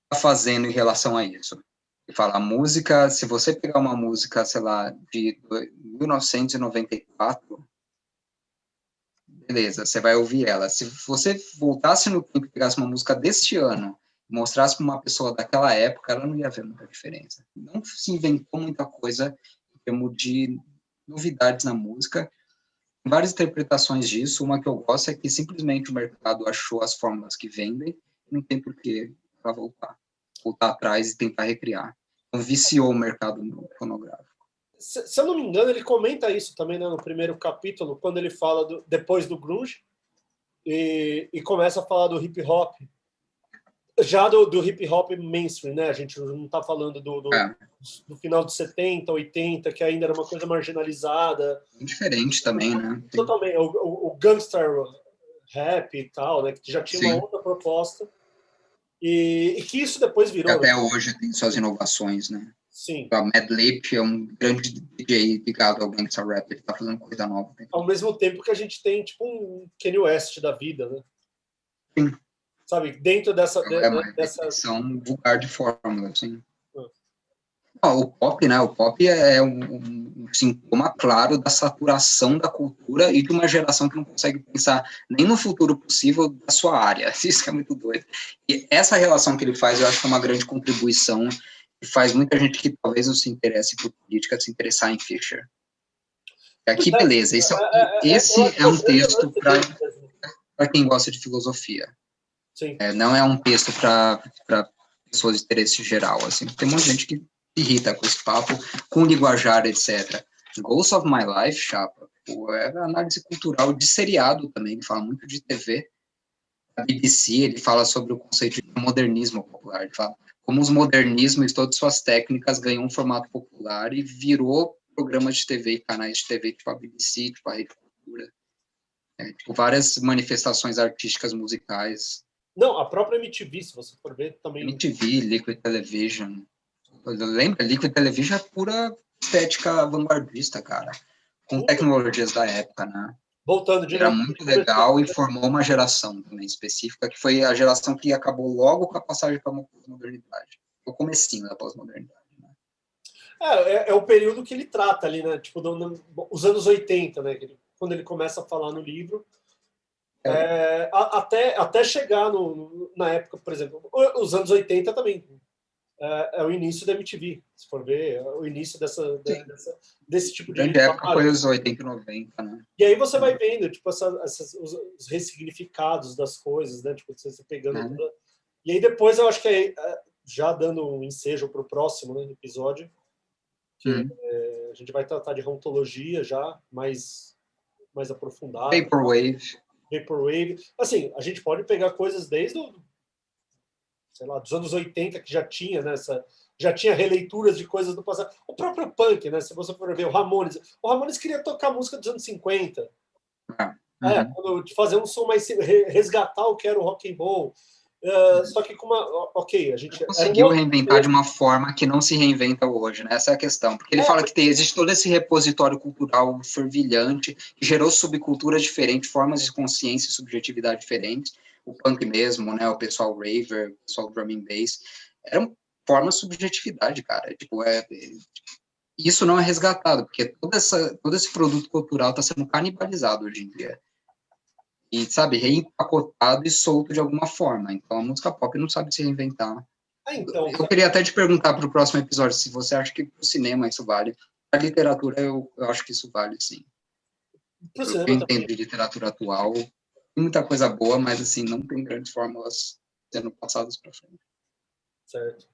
está fazendo em relação a isso. Ele fala, a música, se você pegar uma música, sei lá, de 1994, beleza, você vai ouvir ela. Se você voltasse no tempo e pegasse uma música deste ano, mostrasse para uma pessoa daquela época, ela não ia ver muita diferença. Não se inventou muita coisa em termos de novidades na música. Tem várias interpretações disso. Uma que eu gosto é que simplesmente o mercado achou as fórmulas que vendem e não tem por que para voltar atrás e tentar recriar. Então, viciou o mercado fonográfico. Se eu não me engano, ele comenta isso também, né, no primeiro capítulo, quando ele fala depois do grunge e começa a falar do hip hop, já do hip hop mainstream, né? A gente não está falando do final de 70, 80, que ainda era uma coisa marginalizada. Diferente também, né? Totalmente. O gangster rap e tal, né? Que já tinha uma outra proposta. E que isso depois virou. E até hoje tem suas inovações, né? Sim. A Madlib é um grande DJ ligado ao gangster rap, ele tá fazendo coisa nova. Ao mesmo tempo que a gente tem, tipo, um Kanye West da vida, né? Sim. Sabe, dentro dessa... Uma são vulgar de fórmula, assim. O pop, né? O pop é um sintoma claro da saturação da cultura e de uma geração que não consegue pensar nem no futuro possível da sua área. Isso que é muito doido. E essa relação que ele faz, eu acho que é uma grande contribuição e faz muita gente que talvez não se interesse por política se interessar em Fischer. Aqui, beleza. Esse é um texto para quem gosta de filosofia. Sim. Não é um texto para pessoas de interesse geral. Assim. Tem muita gente que irrita com esse papo, com linguajar, etc. Ghost of My Life, chapa, é análise cultural de seriado também, ele fala muito de TV. A BBC, ele fala sobre o conceito de modernismo popular, ele fala como os modernismos e todas suas técnicas ganham um formato popular e virou programas de TV e canais de TV, tipo a BBC, tipo a Rede Cultura. Tipo, várias manifestações artísticas musicais. Não, a própria MTV, se você for ver, também... MTV, Liquid Television... Lembra? Liquid Television é pura estética vanguardista, cara. Com tecnologias da época, né? Voltando de Era novo, muito legal e formou uma geração também específica, que foi a geração que acabou logo com a passagem para a pós-modernidade. O comecinho da pós-modernidade. Né? É o período que ele trata ali, né? Tipo, os anos 80, né? Quando ele começa a falar no livro. Até chegar na época, por exemplo, os anos 80 também. É o início da MTV, se for ver, é o início desse tipo de... grande época foi os 80 e 90, né? E aí você vai vendo, tipo, os ressignificados das coisas, né? Tipo, você pegando... E aí depois eu acho que já dando um ensejo para o próximo, né, episódio, que a gente vai tratar de ontologia já, mais aprofundado. Vaporwave. Assim, a gente pode pegar coisas desde dos anos 80, que já tinha, né, já tinha releituras de coisas do passado. O próprio punk, né, se você for ver o Ramones queria tocar música dos anos 50. De fazer um som mais... resgatar o que era o rock and roll. Só que com uma... Ok, a gente... conseguiu reinventar de uma forma que não se reinventa hoje, né? Essa é a questão. Porque ele fala que existe todo esse repositório cultural fervilhante, que gerou subculturas diferentes, formas de consciência e subjetividade diferentes. O punk mesmo, né? O pessoal raver, o pessoal drum and bass. Eram formas de subjetividade, cara. Tipo, isso não é resgatado, porque todo esse produto cultural está sendo canibalizado hoje em dia. E, sabe, reempacotado e solto de alguma forma. Então, a música pop não sabe se reinventar. Eu queria até te perguntar para o próximo episódio se você acha que para o cinema isso vale. Para a literatura, eu acho que isso vale, sim. Eu entendo de literatura atual. Tem muita coisa boa, mas, assim, não tem grandes fórmulas sendo passadas para frente. Certo.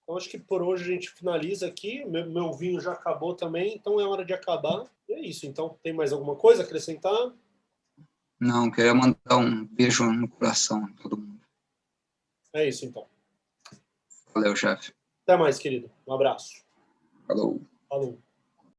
Então, acho que por hoje a gente finaliza aqui. Meu vinho já acabou também, então é hora de acabar. E é isso. Então, tem mais alguma coisa a acrescentar? Não, queria mandar um beijo no coração de todo mundo. É isso, então. Valeu, chefe. Até mais, querido. Um abraço. Falou. Falou.